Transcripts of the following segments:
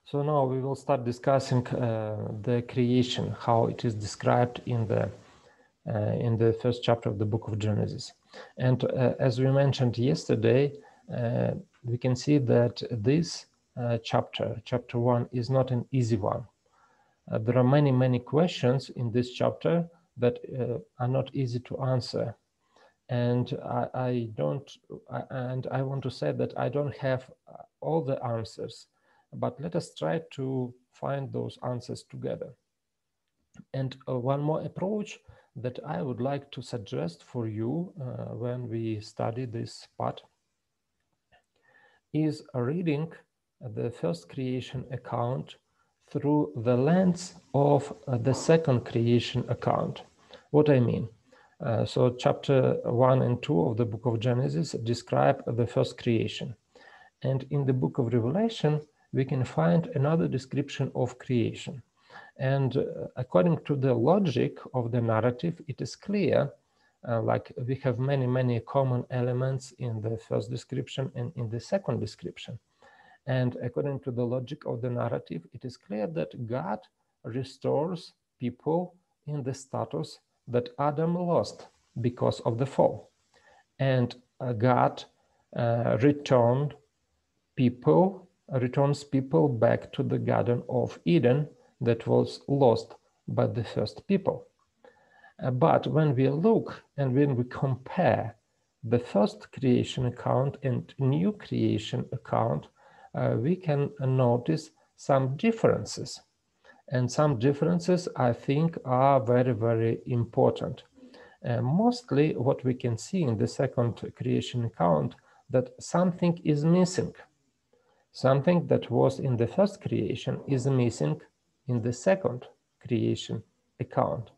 So now we will start discussing the creation, how it is described in the first chapter of the book of Genesis. And as we mentioned yesterday, we can see that this chapter 1, is not an easy one. There are many questions in this chapter that are not easy to answer. And I want to say that I don't have all the answers, but let us try to find those answers together. And one more approach that I would like to suggest for you when we study this part is reading the first creation account through the lens of the second creation account. What I mean? So chapter 1 and 2 of the book of Genesis describe the first creation. And in the book of Revelation, we can find another description of creation. And according to the logic of the narrative, it is clear, like we have many common elements in the first description and in the second description. And according to the logic of the narrative, it is clear that God restores people in the status that Adam lost because of the fall. And God returns people back to the Garden of Eden that was lost by the first people. But when we look and when we compare the first creation account and new creation account, we can notice some differences. And some differences, I think, are very important. Mostly what we can see in the second creation account, that something is missing. Something that was in the first creation is missing in the second creation account.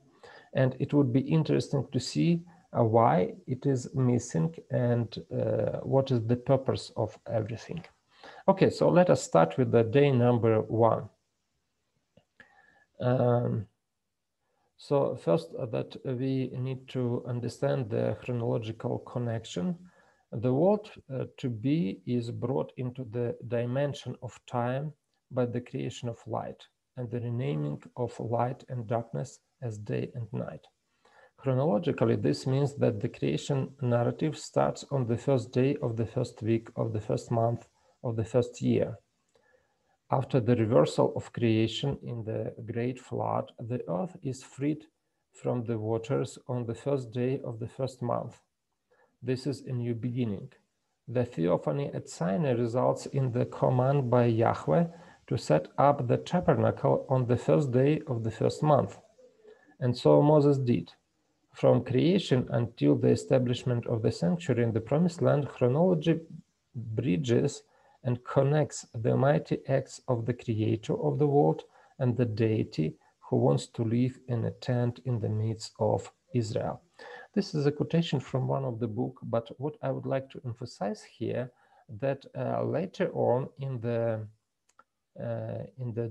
And it would be interesting to see why it is missing and what is the purpose of everything. Okay, so let us start with the day number 1. So first that we need to understand the chronological connection. The world to be is brought into the dimension of time by the creation of light and the renaming of light and darkness as day and night. Chronologically, this means that the creation narrative starts on the first day of the first week of the first month of the first year. After the reversal of creation in the Great Flood, the earth is freed from the waters on the first day of the first month. This is a new beginning. The theophany at Sinai results in the command by Yahweh to set up the tabernacle on the first day of the first month. And so Moses did. From creation until the establishment of the sanctuary in the Promised Land, chronology bridges and connects the mighty acts of the creator of the world and the deity who wants to live in a tent in the midst of Israel. This is a quotation from one of the book, but what I would like to emphasize here, that later on in the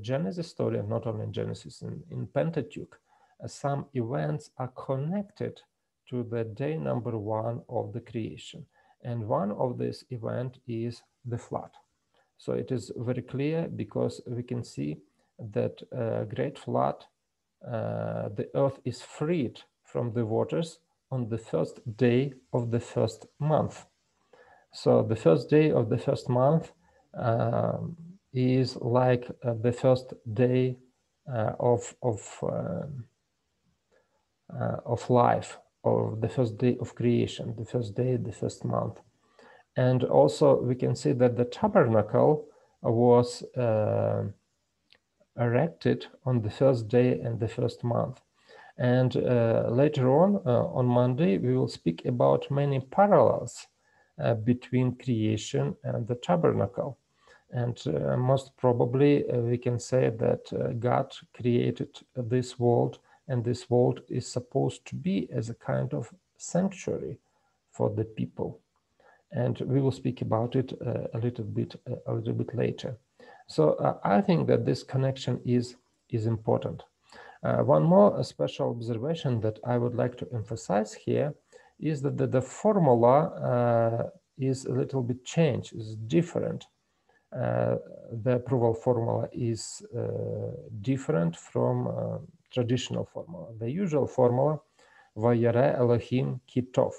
Genesis story, and not only in Genesis, in Pentateuch, some events are connected to the day number 1 of the creation. And one of this event is the flood. So it is very clear because we can see that great flood, the earth is freed from the waters on the first day of the first month. So the first day of the first month is like the first day of life, or the first day of creation, the first day, the first month. And also we can see that the tabernacle was erected on the first day and the first month. And later on Monday, we will speak about many parallels between creation and the tabernacle. And most probably we can say that God created this world, and this world is supposed to be as a kind of sanctuary for the people. And we will speak about it a little bit later. So I think that this connection is important. One more special observation that I would like to emphasize here is that the formula is a little bit changed, is different. the approval formula is different from traditional formula. The usual formula, Vayare Elohim ki tov,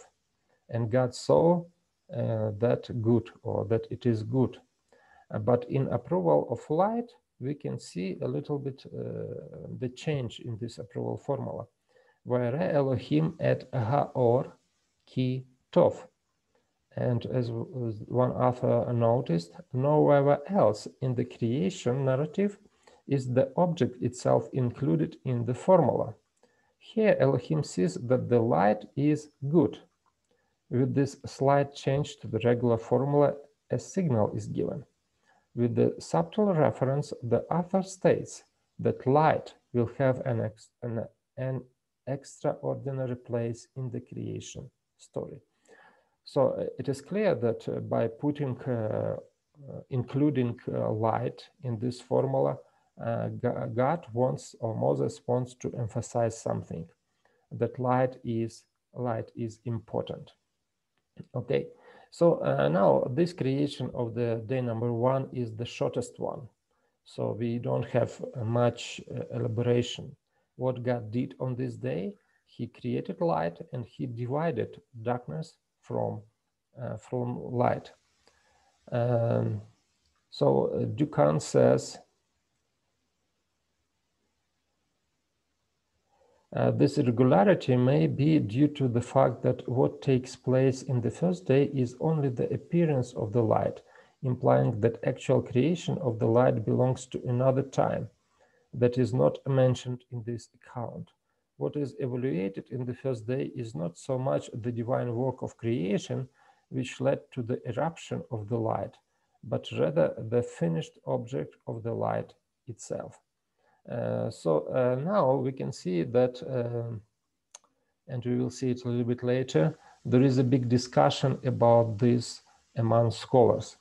and God saw that good, or that it is good. But in approval of light, we can see a little bit the change in this approval formula. Vayare Elohim et haor ki tov. And as one author noticed, nowhere else in the creation narrative is the object itself included in the formula. Here Elohim sees that the light is good. With this slight change to the regular formula, a signal is given. With the subtle reference, the author states that light will have an extraordinary place in the creation story. So it is clear that by including light in this formula, God wants, or Moses wants, to emphasize something, that light is important. Okay, so now this creation of the day number 1 is the shortest one. So we don't have much elaboration. What God did on this day, he created light and he divided darkness from light. So Dukan says, this irregularity may be due to the fact that what takes place in the first day is only the appearance of the light, implying that actual creation of the light belongs to another time that is not mentioned in this account. What is evaluated in the first day is not so much the divine work of creation, which led to the eruption of the light, but rather the finished object of the light itself. So now we can see that, and we will see it a little bit later, there is a big discussion about this among scholars,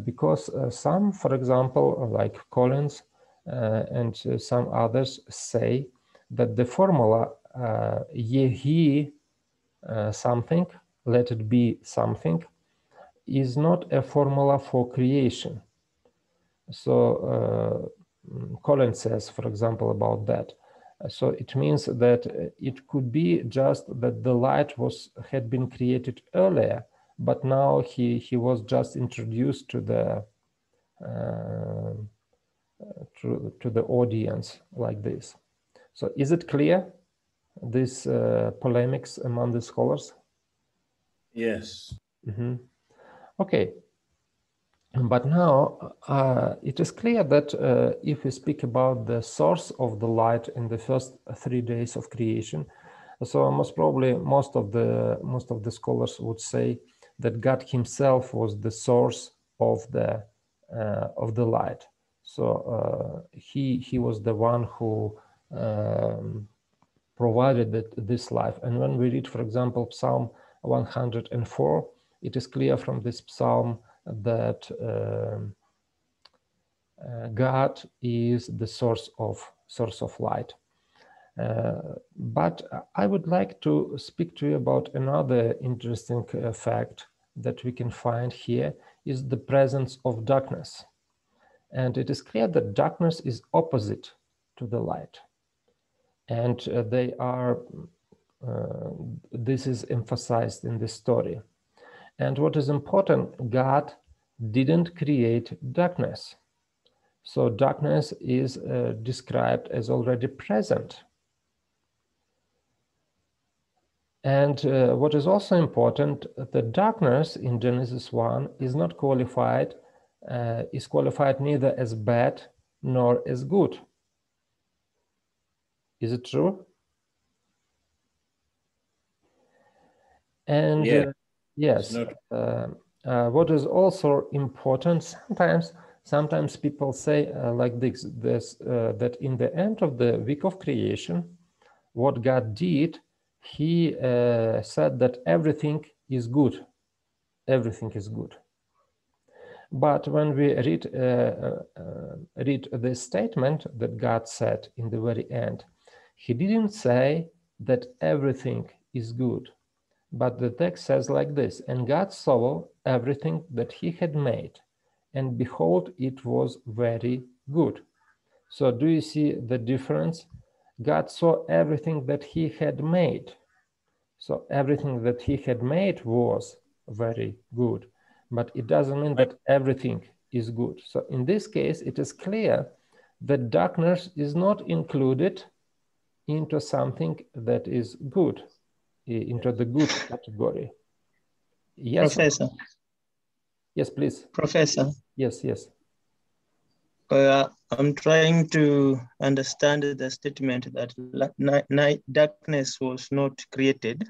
because some, for example, like Collins and some others, say that the formula Yehi something, let it be something, is not a formula for creation. So Collins says, for example, about that. So it means that it could be just that the light had been created earlier, but now he was just introduced to the audience like this. So is it clear, this polemics among the scholars? Yes. Mm-hmm. Okay. But now it is clear that if we speak about the source of the light in the first 3 days of creation, so most probably most of the scholars would say that God Himself was the source of the light. So he was the one who provided this life. And when we read, for example, Psalm 104, it is clear from this psalm that God is the source of light. But I would like to speak to you about another interesting fact that we can find here, is the presence of darkness. And it is clear that darkness is opposite to the light. And they are, this is emphasized in this story. And what is important, God didn't create darkness. So darkness is described as already present. And what is also important, the darkness in Genesis 1 is not qualified, is qualified neither as bad nor as good. Is it true? And yes, what is also important, sometimes people say like this, that in the end of the week of creation, what God did, He said that everything is good. Everything is good. But when we read the statement that God said in the very end, He didn't say that everything is good. But the text says like this, and God saw everything that He had made, and behold, it was very good. So do you see the difference? God saw everything that he had made. So everything that he had made was very good, but it doesn't mean that everything is good. So in this case, it is clear that darkness is not included into something that is good, into the good category. Yes. Professor. Yes, please. Professor. Yes, yes. I'm trying to understand the statement that darkness was not created.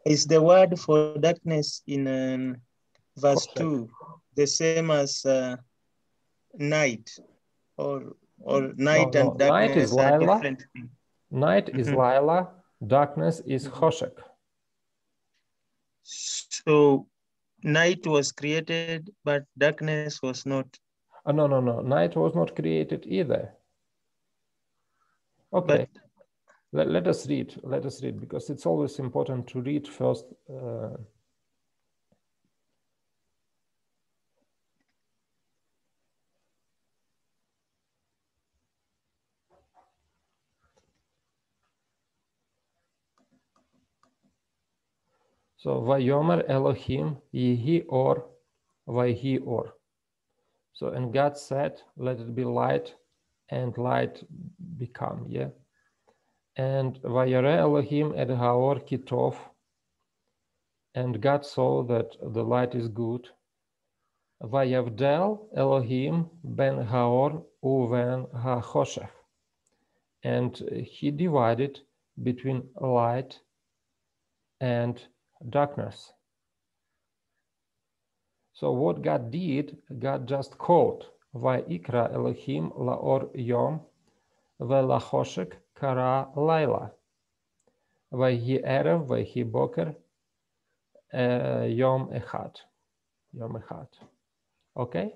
Is the word for darkness in verse 2 the same as night, or night No, and darkness night is are Lila. different things? Night is Lila, darkness is Hoshek. So night was created, but darkness was not. No, night was not created either. Okay. Let us read, because it's always important to read first. So, Vayomer Elohim Yehi Or Vayhi Or. So, and God said, let it be light, and light become, yeah. And Vayare Elohim et Haor Kitov, and God saw that the light is good. Vayavdel Elohim ben Haor uven HaChoshech, and he divided between light and darkness. So what God did, God just called Vayikra Elohim laor yom velachoshek kara laila Vayhi erev vayhi boker yom echad. Okay,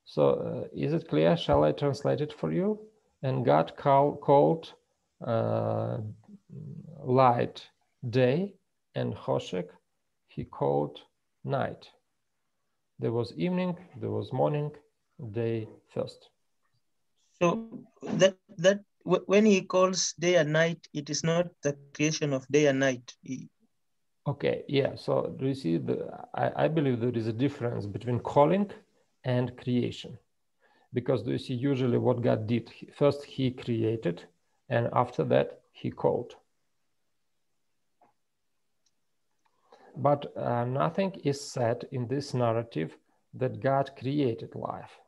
so is it clear? Shall I translate it for you? And God called light day, and Hoshek he called night. There was evening, there was morning, day first. So that when he calls day and night, it is not the creation of day and night. Okay, yeah. So do you see I believe there is a difference between calling and creation, because do you see usually what God did? First he created, and after that he called. But nothing is said in this narrative that God created life,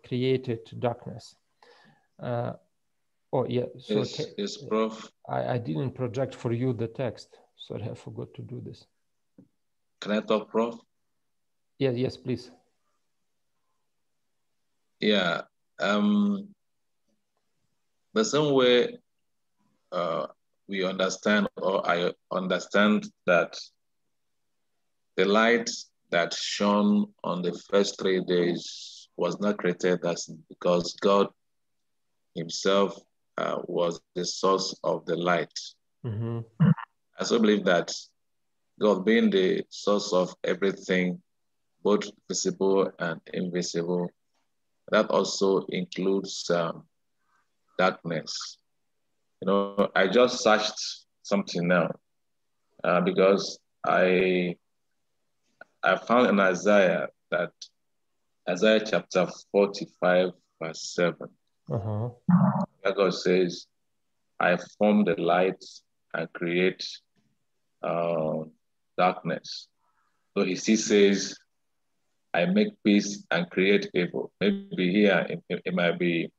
created darkness. Oh yeah, so yes, Prof. I didn't project for you the text. Sorry, I forgot to do this. Can I talk, Prof? Yes, please. Yeah, the same way we understand, or I understand, that the light that shone on the first 3 days was not created as because God himself was the source of the light. Mm-hmm. I also believe that God being the source of everything, both visible and invisible, that also includes darkness. You know, I just searched something now because I found in Isaiah that Isaiah chapter 45, verse 7, where God says, I form the light and create darkness. So he still says, I make peace and create evil. Maybe here it might be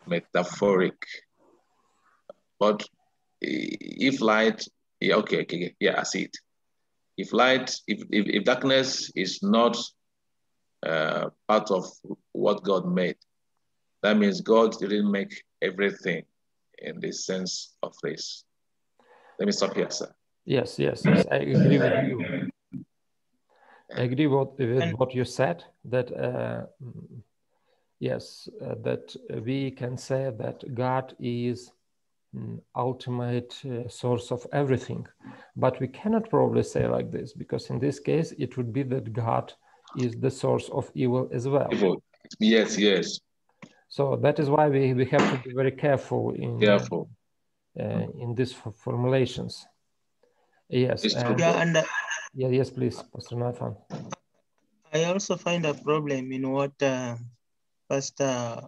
metaphoric. But if light, yeah, okay, yeah, I see it. If light, if darkness is not part of what God made, that means God didn't make everything in the sense of this. Let me stop here, sir. Yes, I agree with you. I agree with what you said, that yes, that we can say that God is ultimate source of everything, but we cannot probably say like this, because in this case it would be that God is the source of evil as well. Evil. Yes, yes. So that is why we have to be very careful in these formulations. Yes. It's true. Yeah, and yes, please, Pastor Nathan. I also find a problem in what Pastor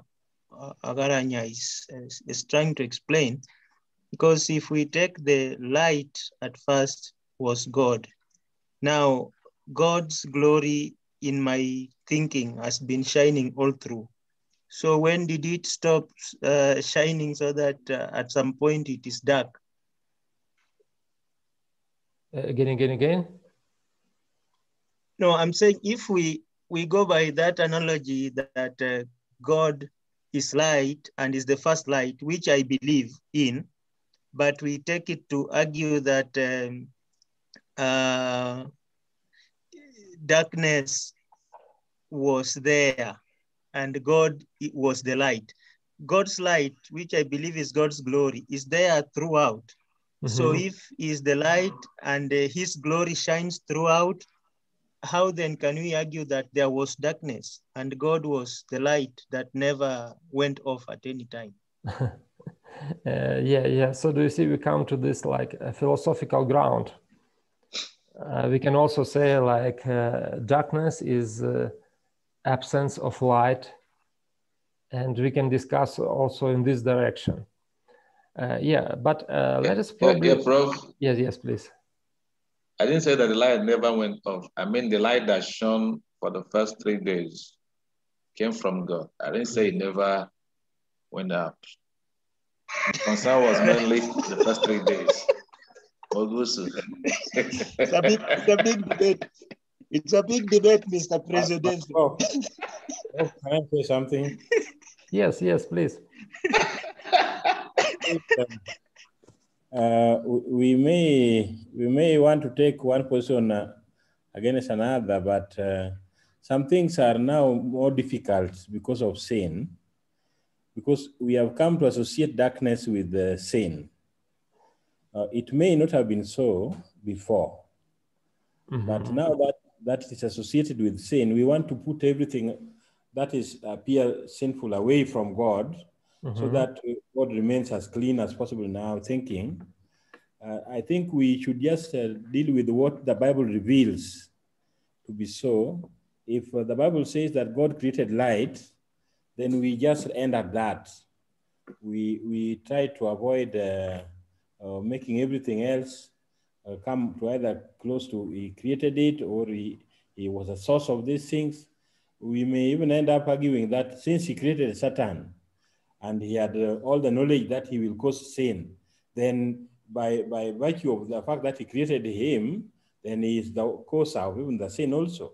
Agaranya is trying to explain, because if we take the light at first was God. Now, God's glory in my thinking has been shining all through. So when did it stop shining so that at some point it is dark? Again? No, I'm saying if we go by that analogy that God is light and is the first light, which I believe in, but we take it to argue that darkness was there and God was the light. God's light, which I believe is God's glory, is there throughout. So if he's the light and his glory shines throughout, how then can we argue that there was darkness and God was the light that never went off at any time? Yeah. So do you see, we come to this like a philosophical ground. We can also say like darkness is absence of light, and we can discuss also in this direction. But let us probably... Yeah, Prof. Yes, please. I didn't say that the light never went off. I mean, the light that shone for the first 3 days came from God. I didn't say it never went out. The concern was mainly the first 3 days. It's a big debate. It's a big debate, Mr. President. Can I say something? Yes, please. We may want to take one person against another, but some things are now more difficult because of sin, because we have come to associate darkness with sin. It may not have been so before, but now that it is associated with sin, we want to put everything that is appear sinful away from God, so that God remains as clean as possible in our thinking. I think we should just deal with what the Bible reveals to be so. If the Bible says that God created light, then we just end at that. We try to avoid making everything else come to either close to he created it or he was a source of these things. We may even end up arguing that since he created Satan and he had all the knowledge that he will cause sin, then by virtue of the fact that he created him, then he is the cause of even the sin also.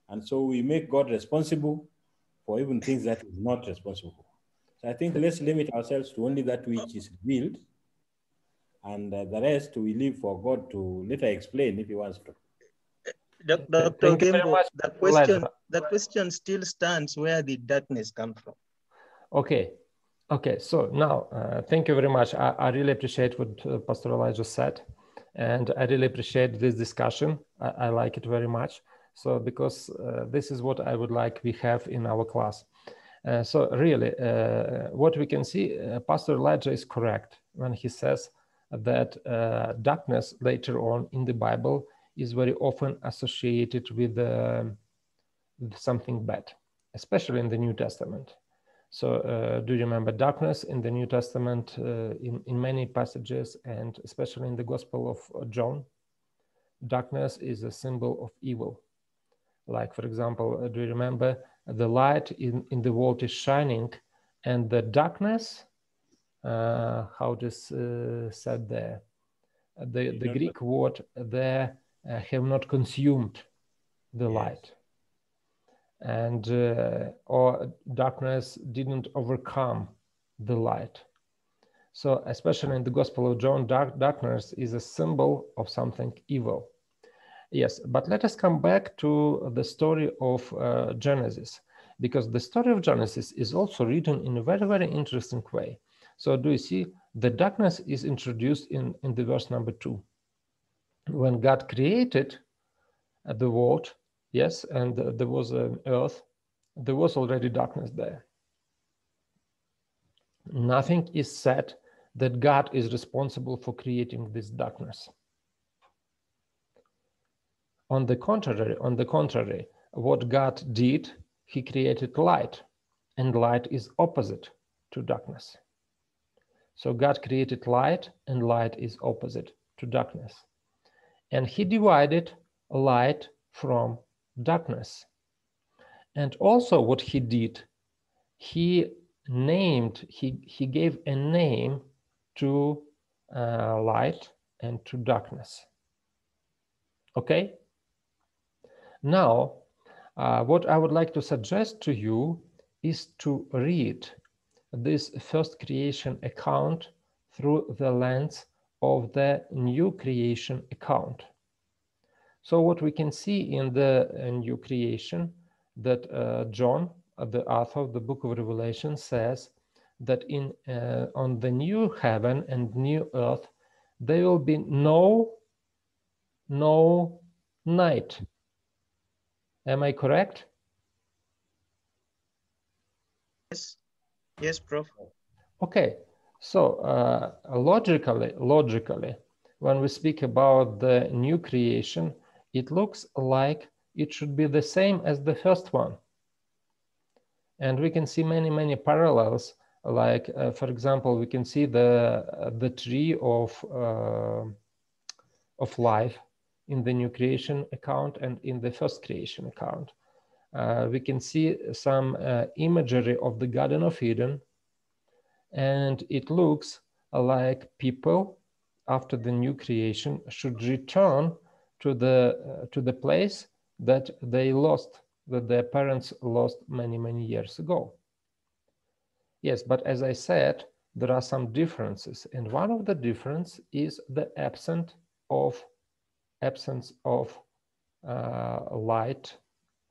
And so we make God responsible for even things that he's not responsible for. So I think let's limit ourselves to only that which is revealed, and the rest we leave for God to later explain if he wants to. Dr. Gembo, the question still stands: where did darkness come from? Okay. So now, thank you very much. I really appreciate what Pastor Elijah said, and I really appreciate this discussion. I like it very much. So because this is what I would like we have in our class. So really, what we can see, Pastor Elijah is correct when he says that darkness later on in the Bible is very often associated with something bad, especially in the New Testament. So do you remember darkness in the New Testament in many passages, and especially in the Gospel of John? Darkness is a symbol of evil. Like, for example, do you remember the light in the world is shining, and the darkness, how this said there? The Greek word there, have not consumed the light. And or darkness didn't overcome the light. So especially in the Gospel of John, darkness is a symbol of something evil. Yes, but let us come back to the story of Genesis, because the story of Genesis is also written in a very, very interesting way. So do you see the darkness is introduced in the verse number 2. When God created the world, Yes, and there was an earth. There was already darkness there. Nothing is said that God is responsible for creating this darkness. On the contrary, what God did, he created light, and light is opposite to darkness. So God created light, and light is opposite to darkness. And he divided light from darkness. And also what he did, he gave a name to light and to darkness. Okay? Now, what I would like to suggest to you is to read this first creation account through the lens of the new creation account. So what we can see in the new creation, that John, the author of the book of Revelation, says that on the new heaven and new earth, there will be no night. Am I correct? Yes, Prof. Okay, so logically, when we speak about the new creation, it looks like it should be the same as the first one. And we can see many parallels, like, for example, we can see the tree of life in the new creation account and in the first creation account. We can see some imagery of the Garden of Eden, and it looks like people after the new creation should return to the place that they lost, that their parents lost many years ago. Yes, but as I said, there are some differences, and one of the difference is the absence of light,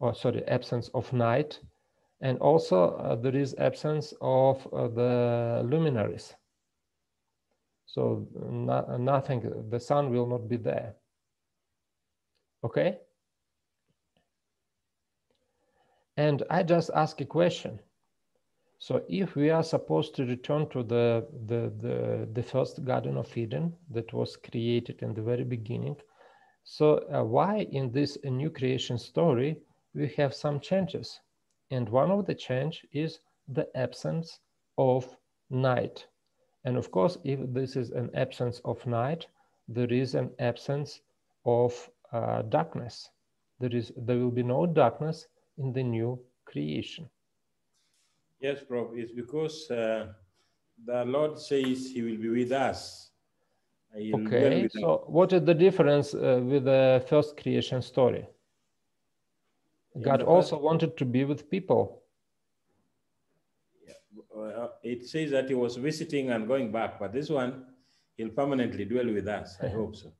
or sorry, absence of night. And also there is absence of the luminaries. So nothing, the sun will not be there. Okay? And I just ask a question. So if we are supposed to return to the first Garden of Eden that was created in the very beginning, so why in this new creation story we have some changes? And one of the change is the absence of night. And of course, if this is an absence of night, there is an absence of darkness. There will be no darkness in the new creation. Yes, Prof. It's because the Lord says he will be with us. Okay, so what is the difference with the first creation story? God also wanted to be with people. It says that he was visiting and going back, but this one, he'll permanently dwell with us. I hope so.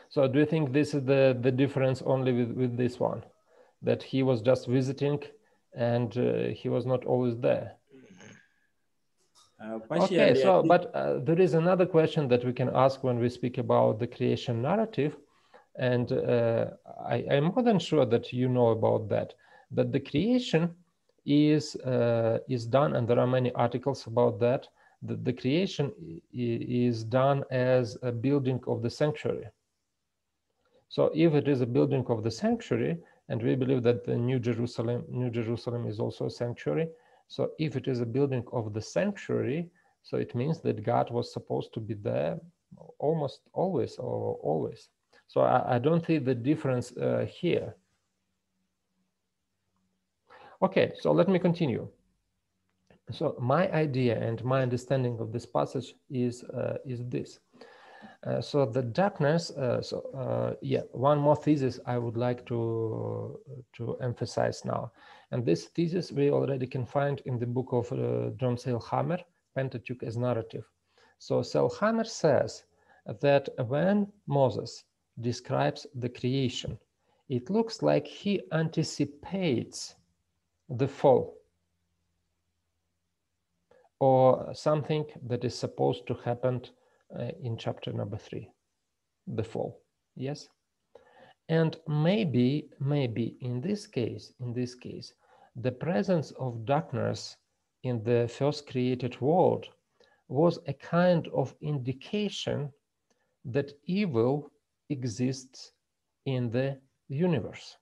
So do you think this is the difference only with this one? That he was just visiting and he was not always there? Okay, so but there is another question that we can ask when we speak about the creation narrative. And I'm more than sure that you know about that the creation is done, and there are many articles about that, the creation is done as a building of the sanctuary. So if it is a building of the sanctuary, and we believe that the New Jerusalem is also a sanctuary, so if it is a building of the sanctuary, so it means that God was supposed to be there almost always or always. So I don't see the difference here. Okay, so let me continue. So my idea and my understanding of this passage is this. So the darkness, yeah, one more thesis I would like to emphasize now. And this thesis we already can find in the book of John Sailhamer, Pentateuch as Narrative. So Sailhamer says that when Moses describes the creation, it looks like he anticipates the fall, or something that is supposed to happen in chapter number 3, the fall. Yes. And maybe in this case, the presence of darkness in the first created world was a kind of indication that evil exists in the universe.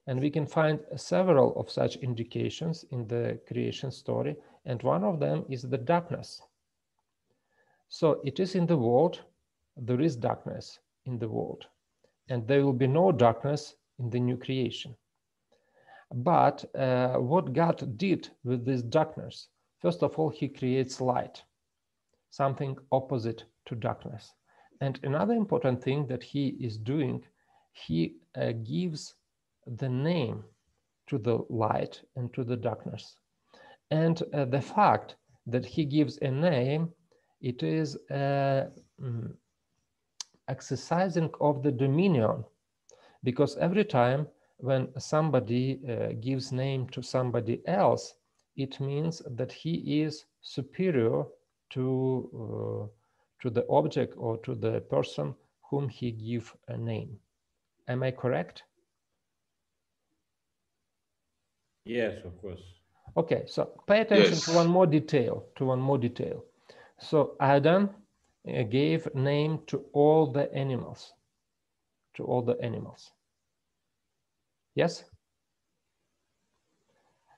And we can find several of such indications in the creation story, and one of them is the darkness. So it is in the world, there is darkness in the world, and there will be no darkness in the new creation. But what God did with this darkness, first of all, he creates light, something opposite to darkness. And another important thing that he is doing, he gives the name to the light and to the darkness. And the fact that he gives a name, it is exercising of the dominion, because every time when somebody gives name to somebody else, it means that he is superior to the object or to the person whom he gives a name. Am I correct? Yes, of course. Okay, so pay attention Yes. to one more detail. So Adam gave name to all the animals. Yes?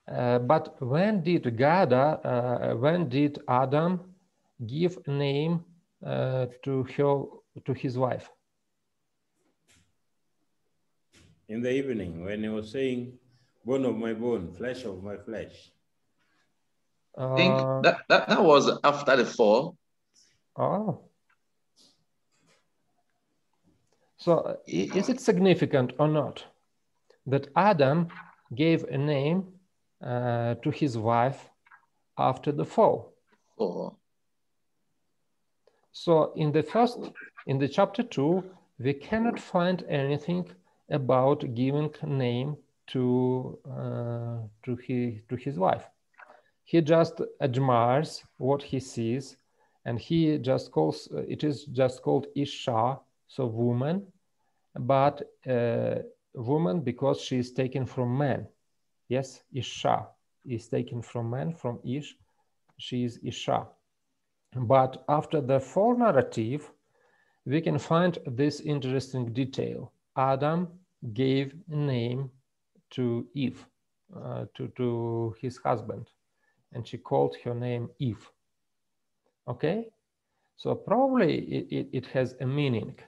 But when did Adam give name to his wife? In the evening, when he was saying, bone of my bone, flesh of my flesh. I think that was after the fall. Oh. So is it significant or not that Adam gave a name to his wife after the fall? Oh. So in the chapter 2, we cannot find anything about giving name to his wife. He just admires what he sees, and he just calls it is just called Isha, so woman, but woman because she is taken from man. Yes, Isha is taken from man, from Ish. She is Isha. But after the fall narrative, we can find this interesting detail. Adam gave a name to Eve, to his husband, and she called her name Eve. Okay, so probably it has a meaning.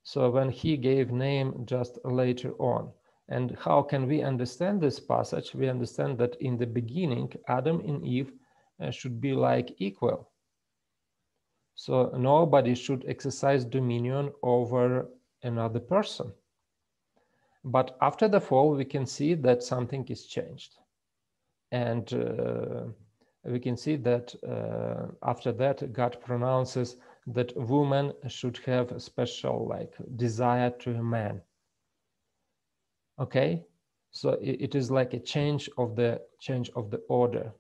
So when he gave name just later on. And how can we understand this passage? We understand that in the beginning, Adam and Eve should be like equal. So nobody should exercise dominion over another person. But after the fall, we can see that something is changed. And we can see that after that, God pronounces that woman should have a special like desire to a man. Okay, so it is like a change of the order.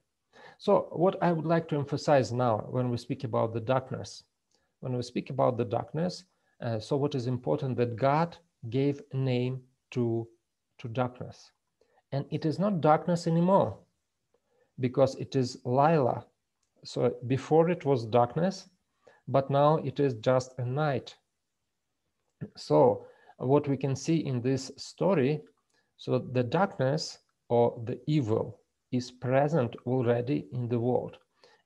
So what I would like to emphasize now when we speak about the darkness, so what is important that God gave a name to darkness, and it is not darkness anymore because it is Lila. So before it was darkness, but now it is just a night. So what we can see in this story, so the darkness or the evil is present already in the world.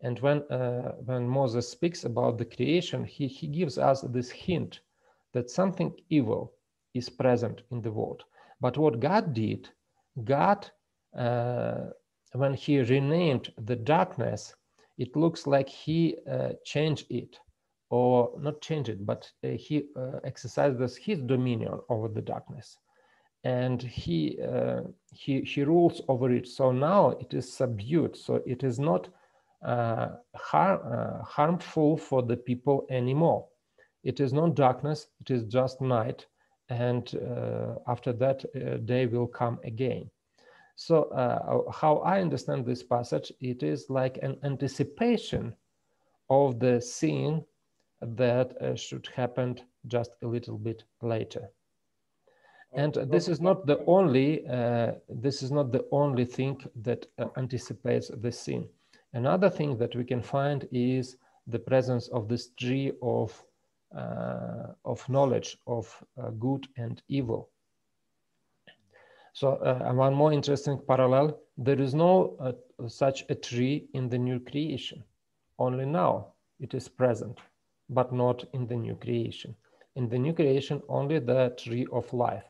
And when Moses speaks about the creation, he gives us this hint that something evil is present in the world. But what God did, God, when he renamed the darkness, it looks like he changed it, or not change it, but he exercises his dominion over the darkness, and he rules over it. So now it is subdued. So it is not harmful for the people anymore. It is not darkness. It is just night, and after that, day will come again. So how I understand this passage, it is like an anticipation of the scene that should happen just a little bit later. And this is not the only thing that anticipates the sin. Another thing that we can find is the presence of this tree of knowledge of good and evil. So one more interesting parallel: there is no such a tree in the new creation. Only now it is present, but not in the new creation. In the new creation, only the tree of life,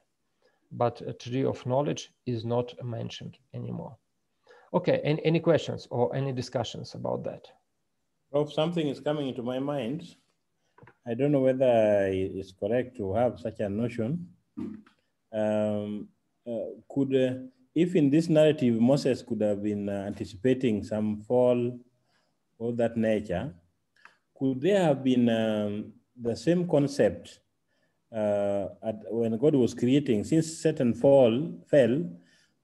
but a tree of knowledge is not mentioned anymore. Okay, any questions or any discussions about that? Well, something is coming into my mind. I don't know whether it's correct to have such a notion. If in this narrative, Moses could have been anticipating some fall of that nature, could there have been the same concept when God was creating, since Satan fell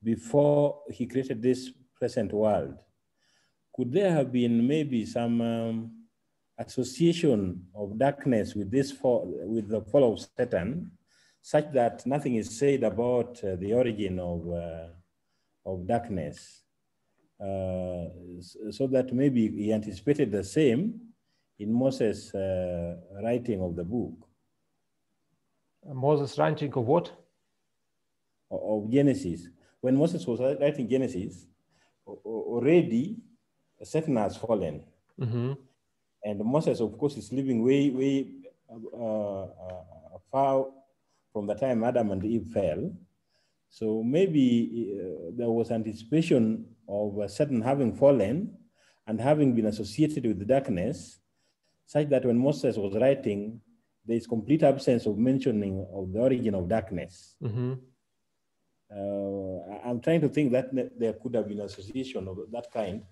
before he created this present world? Could there have been maybe some association of darkness with the fall of Satan, such that nothing is said about the origin of darkness, so that maybe he anticipated the same in Moses' writing of the book? Moses writing of what? Of Genesis. When Moses was writing Genesis, already Satan has fallen. Mm-hmm. And Moses, of course, is living way far from the time Adam and Eve fell. So maybe there was anticipation of Satan having fallen and having been associated with the darkness, such that when Moses was writing, there is complete absence of mentioning of the origin of darkness. Mm-hmm. I'm trying to think that there could have been association of that kind,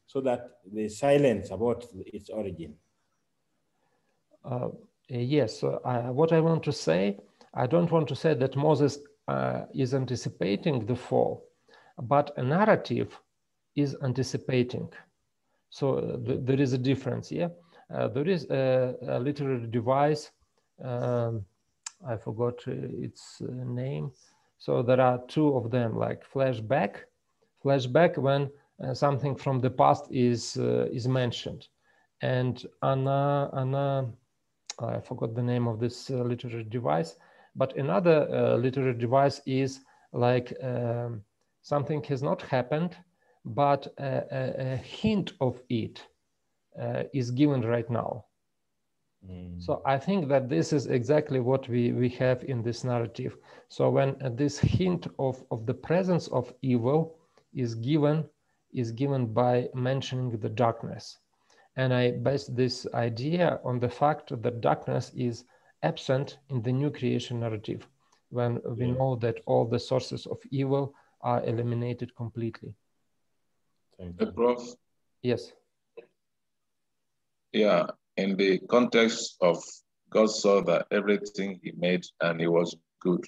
so that there's silence about its origin. Yes, what I want to say, I don't want to say that Moses is anticipating the fall, but a narrative is anticipating. So there is a difference, yeah? There is a literary device, I forgot its name. So there are two of them, like flashback when something from the past is mentioned, and I forgot the name of this literary device, but another literary device is like something has not happened, but a hint of it is given right now. So I think that this is exactly what we have in this narrative. So when this hint of the presence of evil is given by mentioning the darkness. And I base this idea on the fact that darkness is absent in the new creation narrative, when we know that all the sources of evil are eliminated completely. Thank you. Prof. Yes. Yeah, in the context of God saw that everything he made and it was good.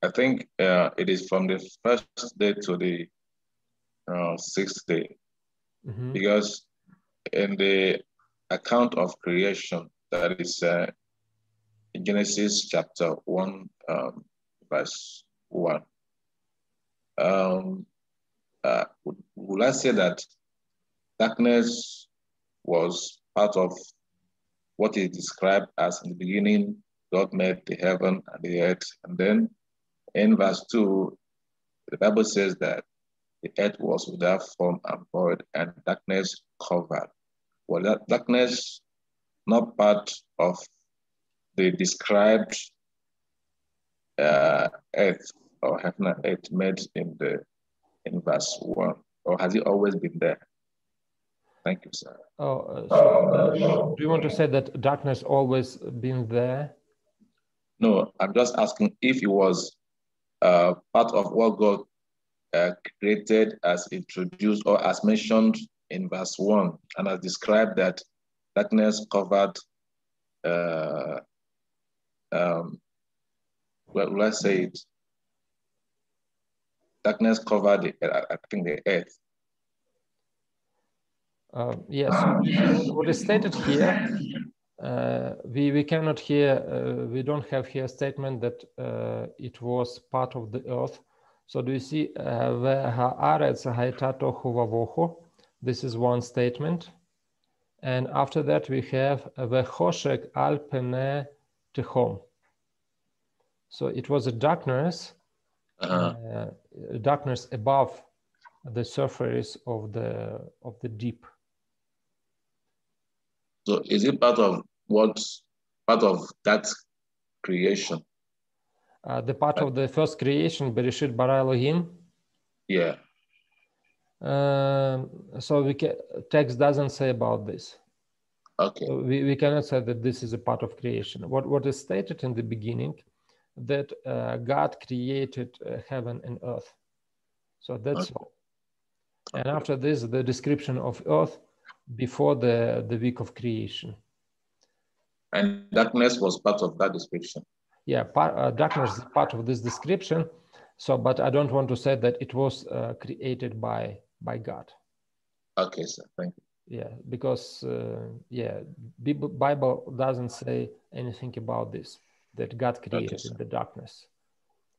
I think it is from the first day to the sixth day. Mm-hmm. Because in the account of creation, that is in Genesis chapter 1, verse 1. Would I say that darkness was part of what is described as in the beginning, God made the heaven and the earth. And then in verse 2, the Bible says that the earth was without form and void, and darkness covered. Well, that darkness not part of the described earth or heaven and earth made in verse 1, or has it always been there? Thank you, sir. So do you want to say that darkness always been there? No, I'm just asking if it was part of what God created as introduced or as mentioned in verse 1, and as described that darkness covered, well, let's say it, darkness covered, I think, the earth. Yes, what is stated here, we cannot here, we don't have here a statement that it was part of the earth. So do you see, this is one statement. And after that we have Vechoshek al pene tehom. So it was a darkness, darkness above the surface of the deep. So is it part of that creation? The part of the first creation, Bereshit bara Elohim. Yeah. So text doesn't say about this. Okay. So we cannot say that this is a part of creation. What is stated in the beginning, that God created heaven and earth. So that's all. And after this, the description of earth before the week of creation. And darkness was part of that description. Yeah, darkness is part of this description. So, but I don't want to say that it was created by God. Okay, sir. Thank you. Yeah, because Bible doesn't say anything about this, that God created the darkness.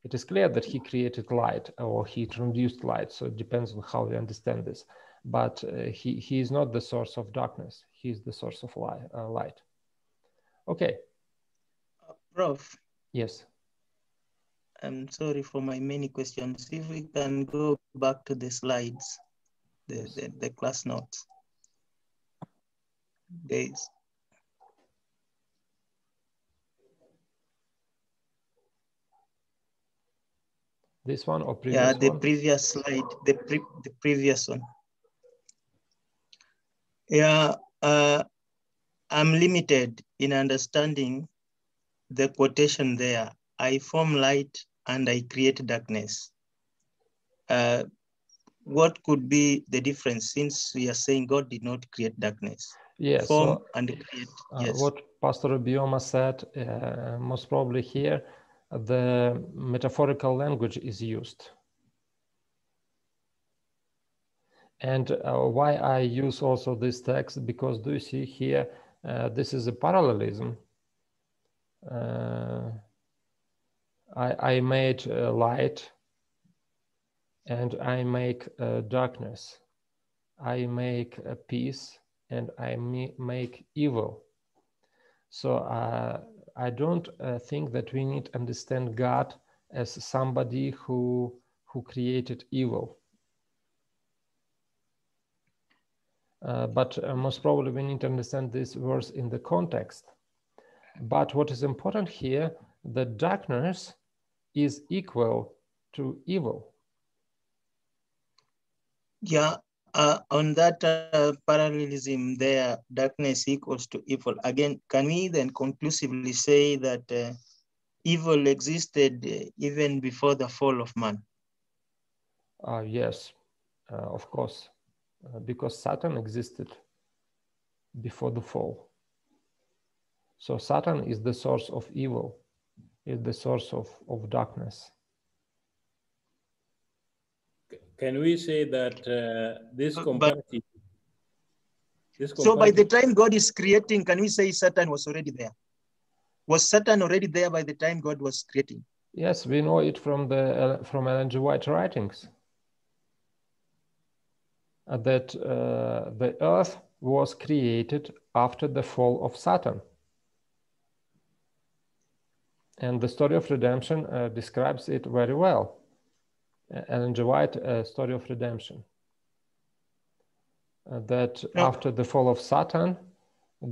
It is clear that he created light, or he introduced light. So it depends on how we understand this. But he is not the source of darkness. He is the source of light. Okay. Prof. Yes. I'm sorry for my many questions. If we can go back to the slides, the class notes. Days. This one or previous one? Yeah, the previous slide, the previous one. Yeah, I'm limited in understanding the quotation there. I form light and I create darkness. What could be the difference, since we are saying God did not create darkness? Yes. Form So, and create. Yes. What Pastor Bioma said, most probably here, the metaphorical language is used. And why I use also this text, because do you see here, this is a parallelism. I made light and I make darkness. I make peace and I make evil. So I don't think that we need to understand God as somebody who created evil. But most probably we need to understand this verse in the context. But what is important here, that darkness is equal to evil. Yeah, on that parallelism there, darkness equals to evil. Again, can we then conclusively say that evil existed even before the fall of man? Yes, of course, because Satan existed before the fall. So Satan is the source of evil, is the source of darkness. Can we say that this comparative... So by the time God is creating, can we say Satan was already there? Was Satan already there by the time God was creating? Yes, we know it from Ellen G. White writings. That the earth was created after the fall of Satan. And the story of redemption describes it very well. Ellen G. White, story of redemption. After the fall of Satan,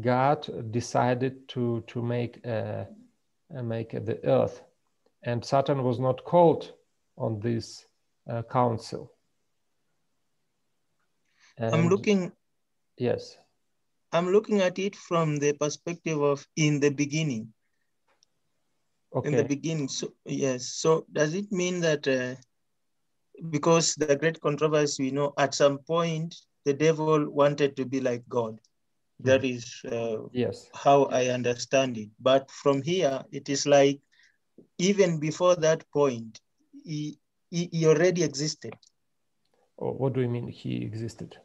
God decided to make the earth. And Satan was not called on this council. And I'm looking. Yes. I'm looking at it from the perspective of in the beginning. Okay. In the beginning. So yes. So does it mean that because the great controversy, at some point the devil wanted to be like God? That is yes, how I understand it. But from here, it is like even before that point, he already existed. Oh, what do you mean he existed?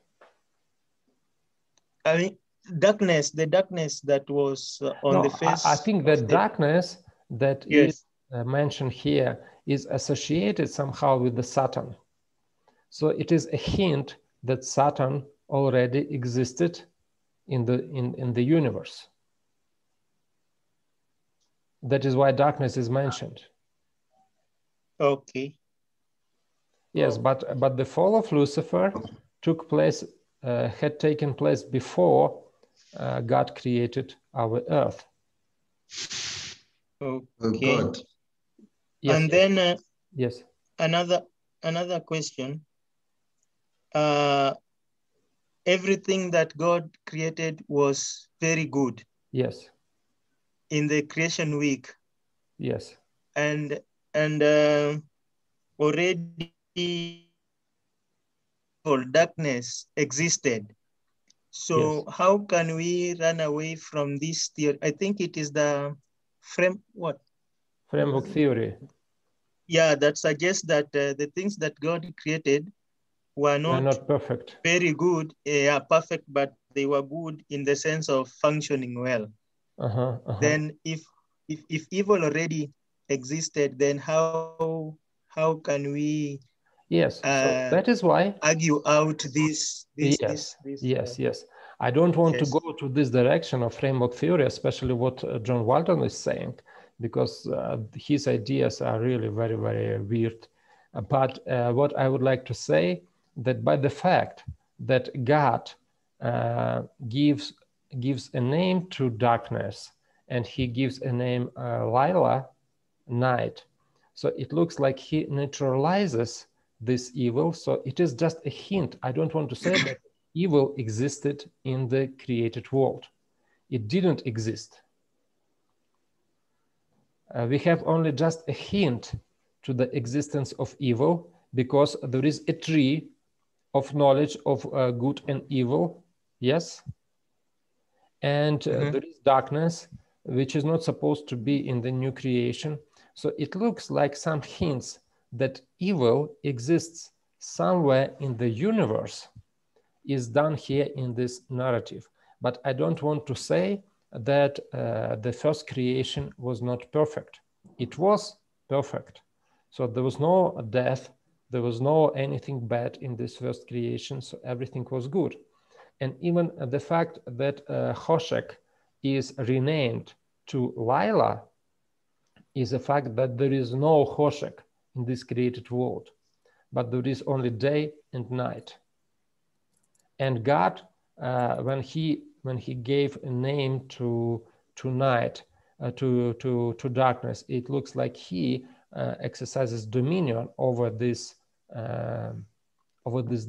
I mean, darkness, the darkness that was on the face. I think the darkness that yes. is mentioned here is associated somehow with the Satan. So it is a hint that Satan already existed in the universe. That is why darkness is mentioned. Okay. Yes, but the fall of Lucifer took place, had taken place before God created our earth. Okay. God. Yes, And yes. then Yes. Another question. Everything that God created was very good. Yes. In the creation week. Yes. And already darkness existed. So yes. How can we run away from this theory? I think it is the framework theory. Yeah, that suggests that the things that God created were not perfect. very good, perfect, but they were good in the sense of functioning well. Then if evil already existed, then how can we so that is why argue out this yes. I don't want to go to this direction of framework theory, especially what John Walton is saying, because his ideas are really very, very weird. But what I would like to say, that by the fact that God gives a name to darkness, and he gives a name Lila, night, so it looks like he neutralizes this evil. So it is just a hint. I don't want to say that evil existed in the created world. It didn't exist. We have only just a hint to the existence of evil, because there is a tree of knowledge of good and evil, yes? And there is darkness, which is not supposed to be in the new creation. So it looks like some hints that evil exists somewhere in the universe is done here in this narrative. But I don't want to say that the first creation was not perfect. It was perfect. So there was no death, there was no anything bad in this first creation, so everything was good. And even the fact that Hoshek is renamed to Lila is a fact that there is no Hoshek in this created world, but there is only day and night. And God, when he gave a name to night, to darkness, it looks like he exercises dominion over this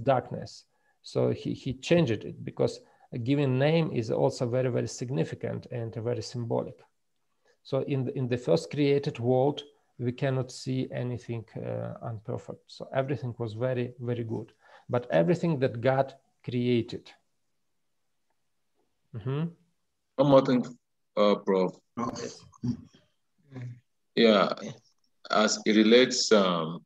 darkness. So he changed it, because a given name is also very, very significant and very symbolic. So in the first created world, we cannot see anything unperfect. So everything was very, very good. But everything that God created. One more thing, Prof. Yes. Yeah, as it relates the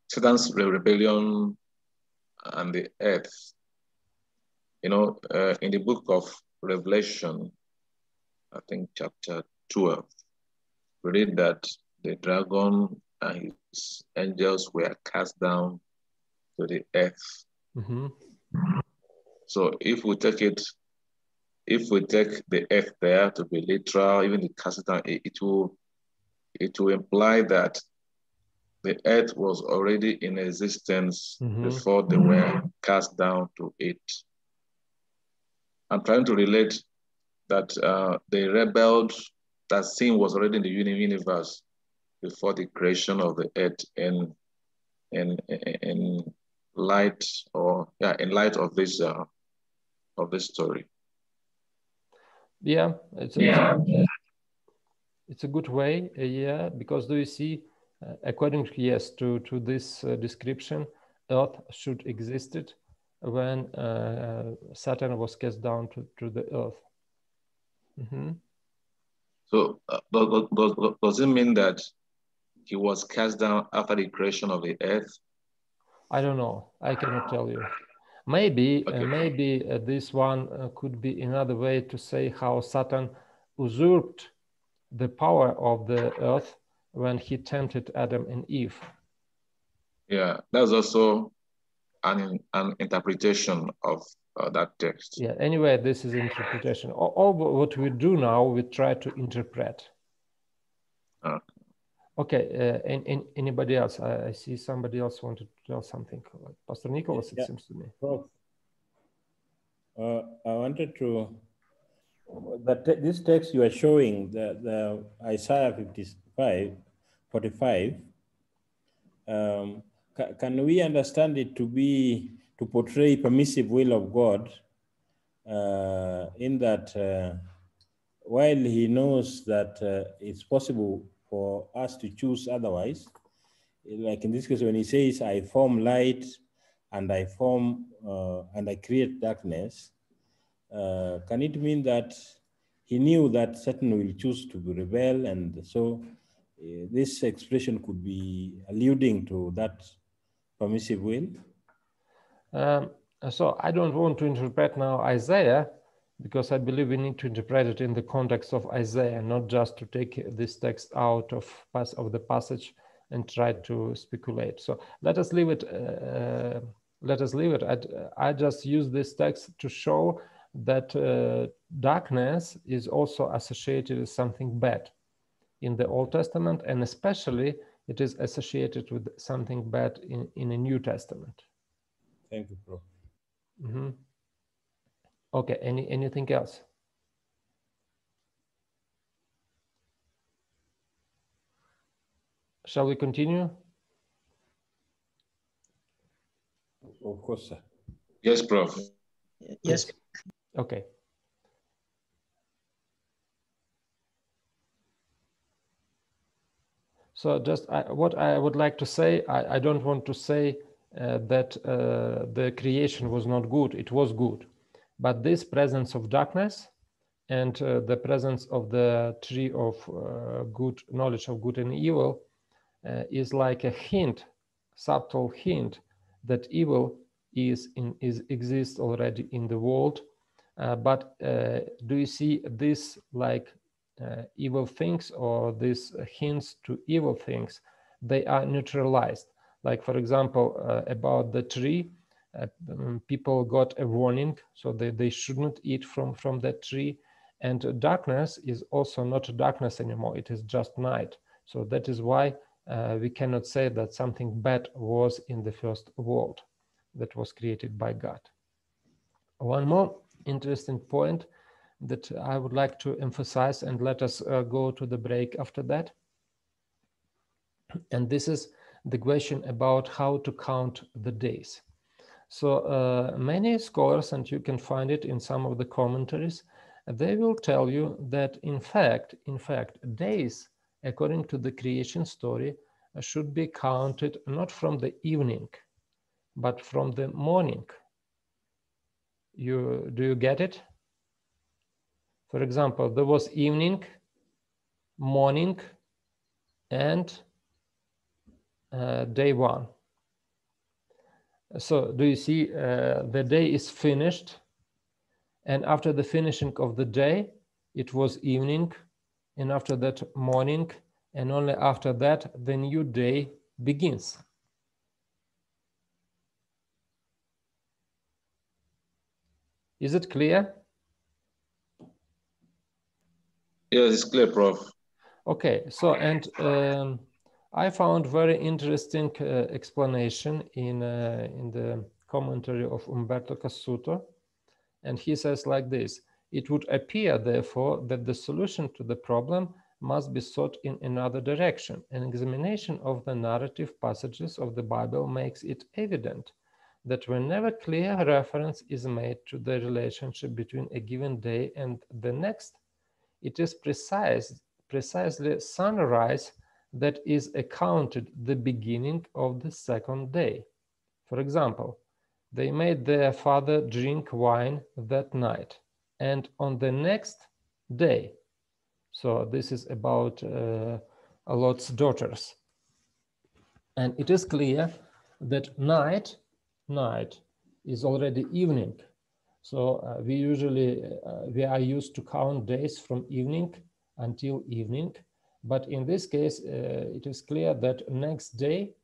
Satan's rebellion and the earth. You know, in the book of Revelation, I think chapter 12, we read that the dragon and his angels were cast down to the earth. So if we take the earth there to be literal, even the cast down, it will imply that the earth was already in existence before they were cast down to it. I'm trying to relate that they rebelled, that sin was already in the universe before the creation of the earth, in light of this story. Yeah, it's a good way, because do you see, according to this description, Earth should existed when Saturn was cast down to the Earth. So does it mean that he was cast down after the creation of the earth? I don't know. I cannot tell you. Maybe, Okay. maybe this one could be another way to say how Satan usurped the power of the earth when he tempted Adam and Eve. Yeah, that's also an interpretation of that text. Yeah, anyway, this is interpretation. All what we do now, we try to interpret. Okay, anybody else? I see somebody else wanted to tell something. Pastor Nicholas, it seems to me. Prof, I wanted to, this text you are showing, the Isaiah 45, can we understand it to portray permissive will of God, in that while he knows that it's possible for us to choose otherwise, like in this case, when he says, I form light and I create darkness, can it mean that he knew that Satan will choose to rebel, and so this expression could be alluding to that permissive will? So I don't want to interpret now Isaiah, because I believe we need to interpret it in the context of Isaiah, not just to take this text out of the passage and try to speculate. So let us leave it. I just use this text to show that darkness is also associated with something bad in the Old Testament, and especially it is associated with something bad in the New Testament. Thank you, Prof. Mm-hmm. Okay, anything else? Shall we continue? Of course, sir. Yes, Prof. Yes. Okay. So just what I would like to say, I don't want to say that the creation was not good. It was good. But this presence of darkness and the presence of the tree of good knowledge of good and evil is like a hint, subtle hint, that evil exists already in the world. But do you see this like evil things, or these hints to evil things? They are neutralized. Like, for example, about the tree, people got a warning, so they shouldn't eat from that tree. And darkness is also not darkness anymore. It is just night. So that is why we cannot say that something bad was in the first world that was created by God. One more interesting point that I would like to emphasize, and let us go to the break after that. And this is the question about how to count the days. So many scholars, and you can find it in some of the commentaries, they will tell you that in fact, days, according to the creation story, should be counted not from the evening, but from the morning. Do you get it? For example, there was evening, morning, and day one. So do you see the day is finished, and after the finishing of the day, it was evening, and after that morning, and only after that the new day begins. Is it clear? Yes, it's clear, Prof. Okay, so and I found very interesting explanation in the commentary of Umberto Cassuto, and he says like this: it would appear, therefore, that the solution to the problem must be sought in another direction. An examination of the narrative passages of the Bible makes it evident that whenever clear reference is made to the relationship between a given day and the next, it is precisely sunrise that is accounted the beginning of the second day. For example, they made their father drink wine that night, and on the next day, so this is about Lot's daughters, and it is clear that night is already evening. So we usually, we are used to count days from evening until evening. But in this case, it is clear that next day,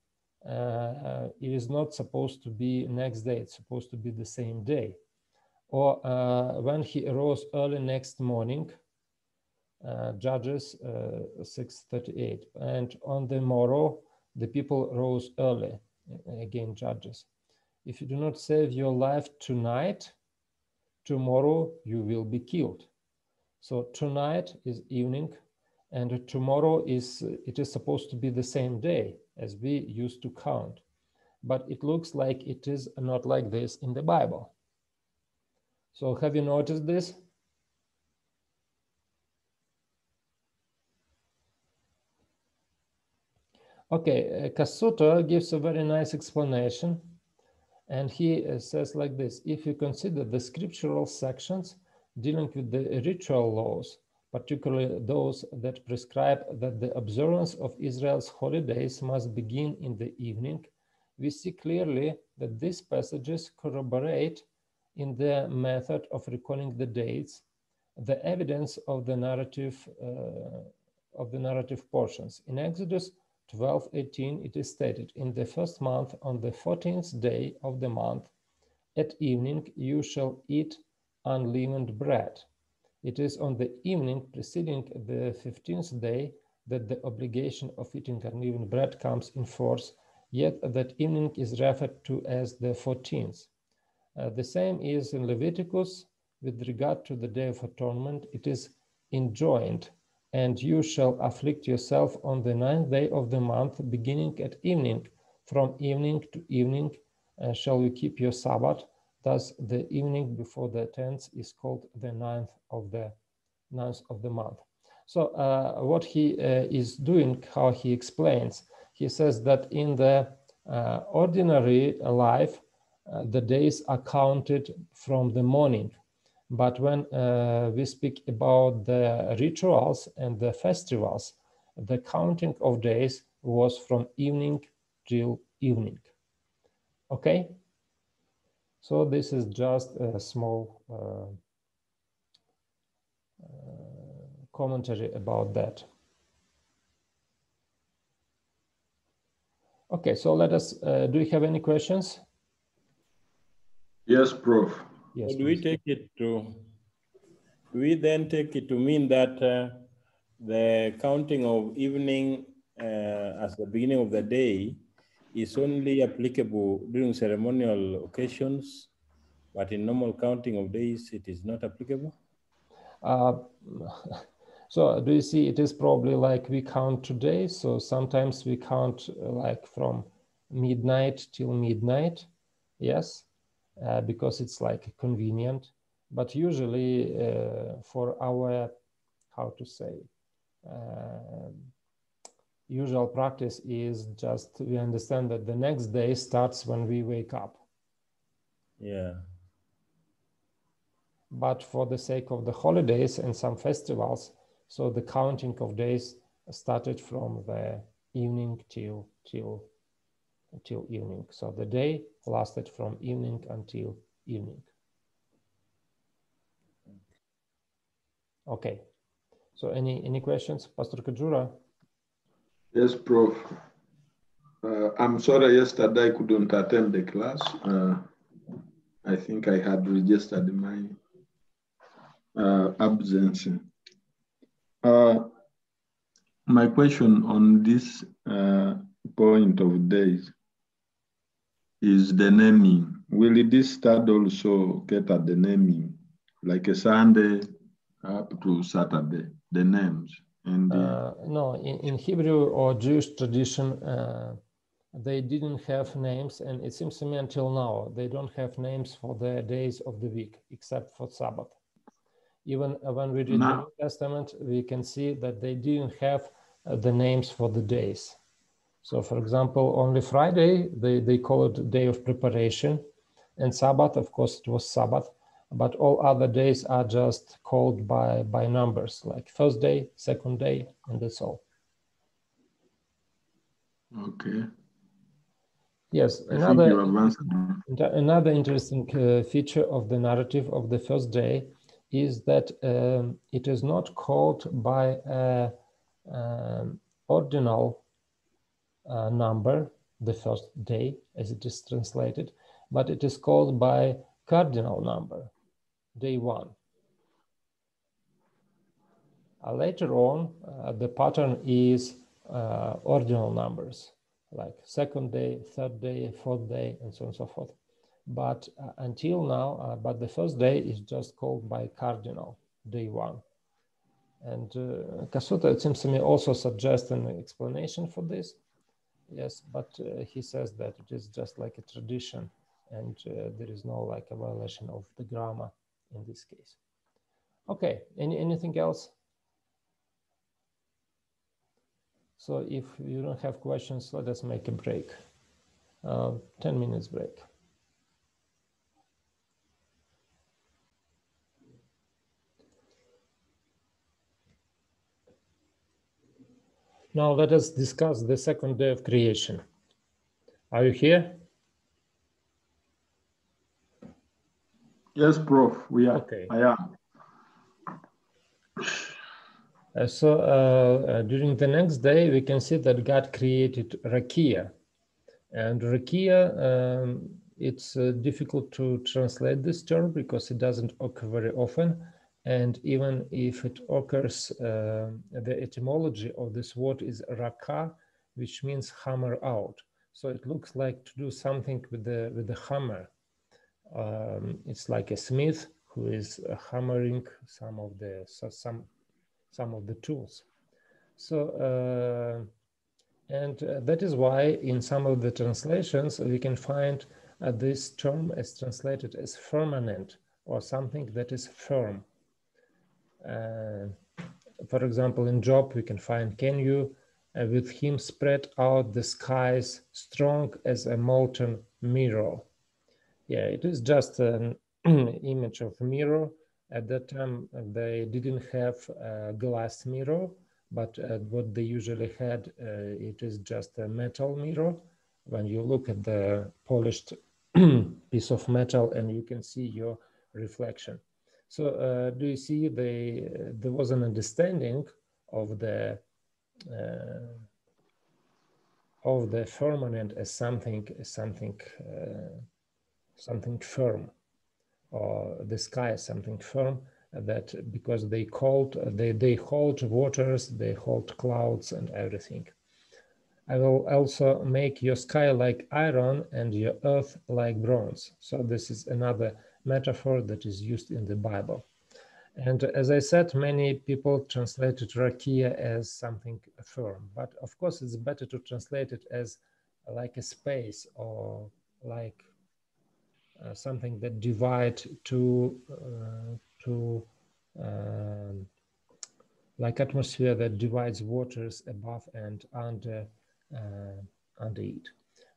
it is not supposed to be next day, it's supposed to be the same day. Or when he arose early next morning, Judges 6:38. And on the morrow, the people rose early, again Judges. If you do not save your life tonight, tomorrow you will be killed. So tonight is evening, and tomorrow is, it is supposed to be the same day as we used to count. But it looks like it is not like this in the Bible. So have you noticed this? Okay, Kasuto gives a very nice explanation. And he says like this: if you consider the scriptural sections dealing with the ritual laws, particularly those that prescribe that the observance of Israel's holidays must begin in the evening, we see clearly that these passages corroborate in their method of recalling the dates the evidence of the narrative portions. In Exodus 12:18, it is stated, in the first month, on the 14th day of the month, at evening, you shall eat unleavened bread. It is on the evening preceding the 15th day that the obligation of eating unleavened bread comes in force, yet that evening is referred to as the 14th. The same is in Leviticus. With regard to the Day of Atonement, it is enjoined, and you shall afflict yourself on the 9th day of the month, beginning at evening. From evening to evening shall you keep your Sabbath. Thus, the evening before the 10th is called the 9th of the month. So what he is doing, how he explains, he says that in the ordinary life, the days are counted from the morning. But when we speak about the rituals and the festivals, the counting of days was from evening till evening. Okay? So this is just a small commentary about that. Okay, so let us, do you have any questions? Yes, Prof. Yes, do we take it to, do we then take it to mean that the counting of evening as the beginning of the day is only applicable during ceremonial occasions, but in normal counting of days, it is not applicable? So do you see, it is probably like we count today. So sometimes we count like from midnight till midnight. Yes, because it's like convenient. But usually for our, how to say, usual practice is just, we understand that the next day starts when we wake up. Yeah. But for the sake of the holidays and some festivals, so the counting of days started from the evening till evening. So the day lasted from evening until evening. Okay. So any questions, Pastor Kajura? Yes, Prof. I'm sorry yesterday I couldn't attend the class. I think I had registered my absence. My question on this point of days is the naming. Will this start also get at the naming, like a Sunday up to Saturday, the names? And no, in Hebrew or Jewish tradition, they didn't have names, and it seems to me until now they don't have names for the days of the week except for Sabbath. Even when we read the New Testament, we can see that they didn't have the names for the days. So for example, only Friday, they call it day of preparation, and Sabbath, of course, it was Sabbath, but all other days are just called by numbers, like first day, second day, and that's all. Okay. Yes, I think you have answered. another interesting feature of the narrative of the first day is that it is not called by a ordinal number, the first day, as it is translated, but it is called by cardinal number, day one. Later on, the pattern is ordinal numbers, like second day, third day, fourth day, and so on and so forth. But until now, but the first day is just called by cardinal, day one. And Kasuta, it seems to me, also suggests an explanation for this. Yes, but he says that it is just like a tradition, and there is no like a violation of the grammar in this case. Okay, anything else? So if you don't have questions, let us make a break. 10 minutes break. Now let us discuss the second day of creation. Are you here? Yes, Prof. We are. Okay. I am. During the next day, we can see that God created Rakia. And Rakia, it's difficult to translate this term because it doesn't occur very often. And even if it occurs, the etymology of this word is Raka, which means hammer out. So it looks like to do something with the hammer. It's like a smith who is hammering some of the tools. So, and that is why in some of the translations we can find this term as translated as firmament, or something that is firm. For example, in Job we can find, can you with him spread out the skies strong as a molten mirror? Yeah, it is just an image of mirror. At that time they didn't have a glass mirror, but what they usually had, it is just a metal mirror. When you look at the polished piece of metal and you can see your reflection. So do you see there was an understanding of the firmament as something firm, or the sky is something firm, that because they hold waters, they hold clouds and everything. I will also make your sky like iron and your earth like bronze. So this is another metaphor that is used in the Bible. And as I said, many people translated Rakia as something firm, but of course it's better to translate it as like a space, or like something that divide like atmosphere that divides waters above and under it.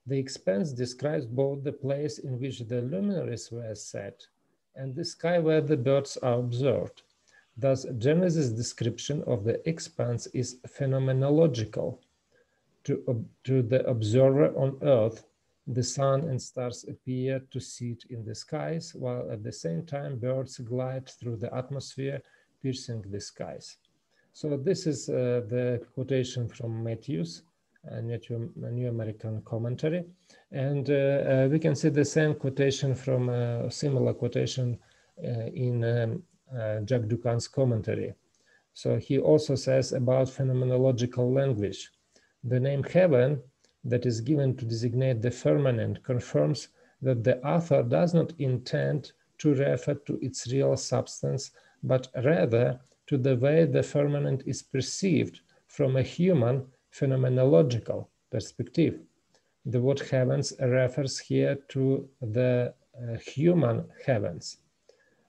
The expanse describes both the place in which the luminaries were set and the sky where the birds are observed. Thus, Genesis' description of the expanse is phenomenological. To the observer on earth, the sun and stars appear to sit in the skies, while at the same time birds glide through the atmosphere, piercing the skies. So this is the quotation from Matthew's New American Commentary. And we can see the same quotation from a similar quotation in Jack Ducan's commentary. So he also says about phenomenological language. The name heaven that is given to designate the firmament confirms that the author does not intend to refer to its real substance, but rather to the way the firmament is perceived from a human phenomenological perspective. The word heavens refers here to the human heavens.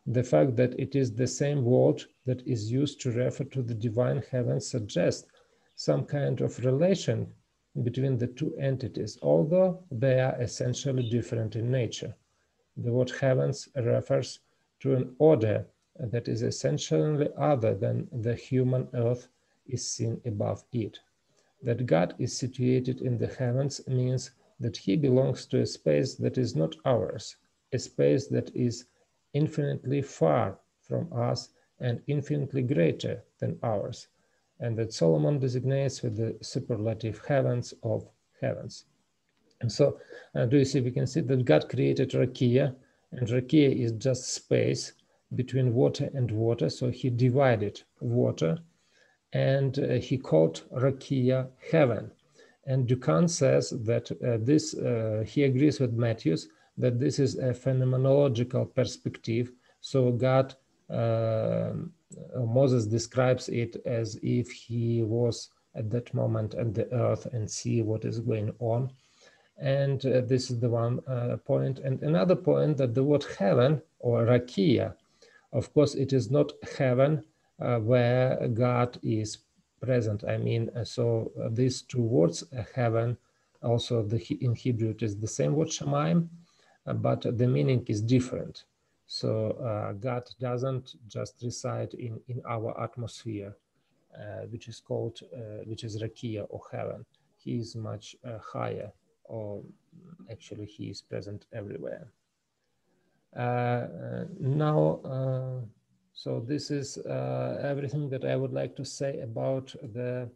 The fact that it is the same word that is used to refer to the divine heavens suggests some kind of relation between the two entities, although they are essentially different in nature. The word heavens refers to an order that is essentially other than the human earth is seen above it. That God is situated in the heavens means that he belongs to a space that is not ours, a space that is infinitely far from us and infinitely greater than ours, and that Solomon designates with the superlative heavens of heavens. And so, do you see, we can see that God created Rakia, and Rakia is just space between water and water. So he divided water, and he called Rakia heaven. And Dukan says that he agrees with Matthews that this is a phenomenological perspective. So God, Moses describes it as if he was at that moment at the earth and see what is going on. And this is the one point. And another point, that the word heaven or Rakia, of course, it is not heaven where God is present. I mean, so these two words, heaven, also in Hebrew, it is the same word Shamayim, but the meaning is different. So God doesn't just reside in our atmosphere, which is called, which is Rakia or heaven. He is much higher, or actually he is present everywhere. Now, so this is everything that I would like to say about the,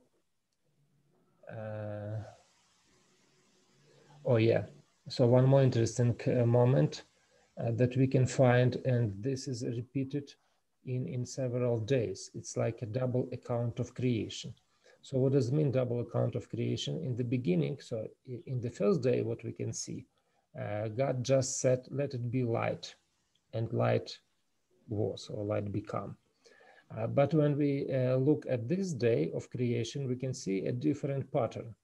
oh yeah, so one more interesting moment that we can find, and this is repeated in several days. It's like a double account of creation. So what does it mean, double account of creation? In the beginning, so in the first day, what we can see, God just said, let it be light, and light was, or light become. But when we look at this day of creation, we can see a different pattern.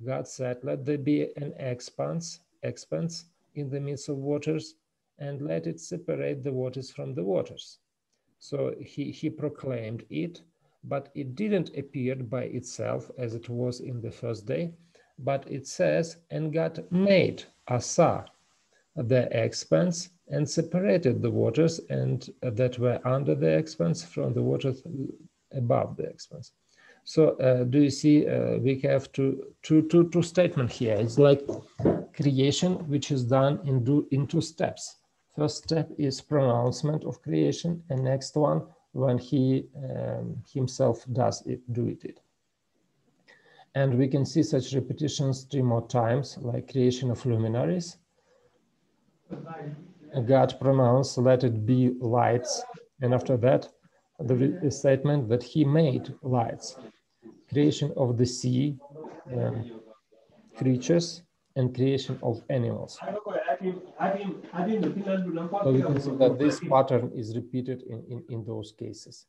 God said, let there be an expanse in the midst of waters, and let it separate the waters from the waters. So he proclaimed it, but it didn't appear by itself as it was in the first day, but it says, and God made Asa, the expanse, and separated the waters and that were under the expanse from the waters above the expanse. So do you see, we have two statements here. It's like creation, which is done in two steps. First step is pronouncement of creation, and next one when he himself do it. And we can see such repetitions 3 more times, like creation of luminaries. God pronounced, let it be lights, and after that the statement that he made lights. Creation of the sea, creatures, and creation of animals. So we can see that this pattern is repeated in those cases.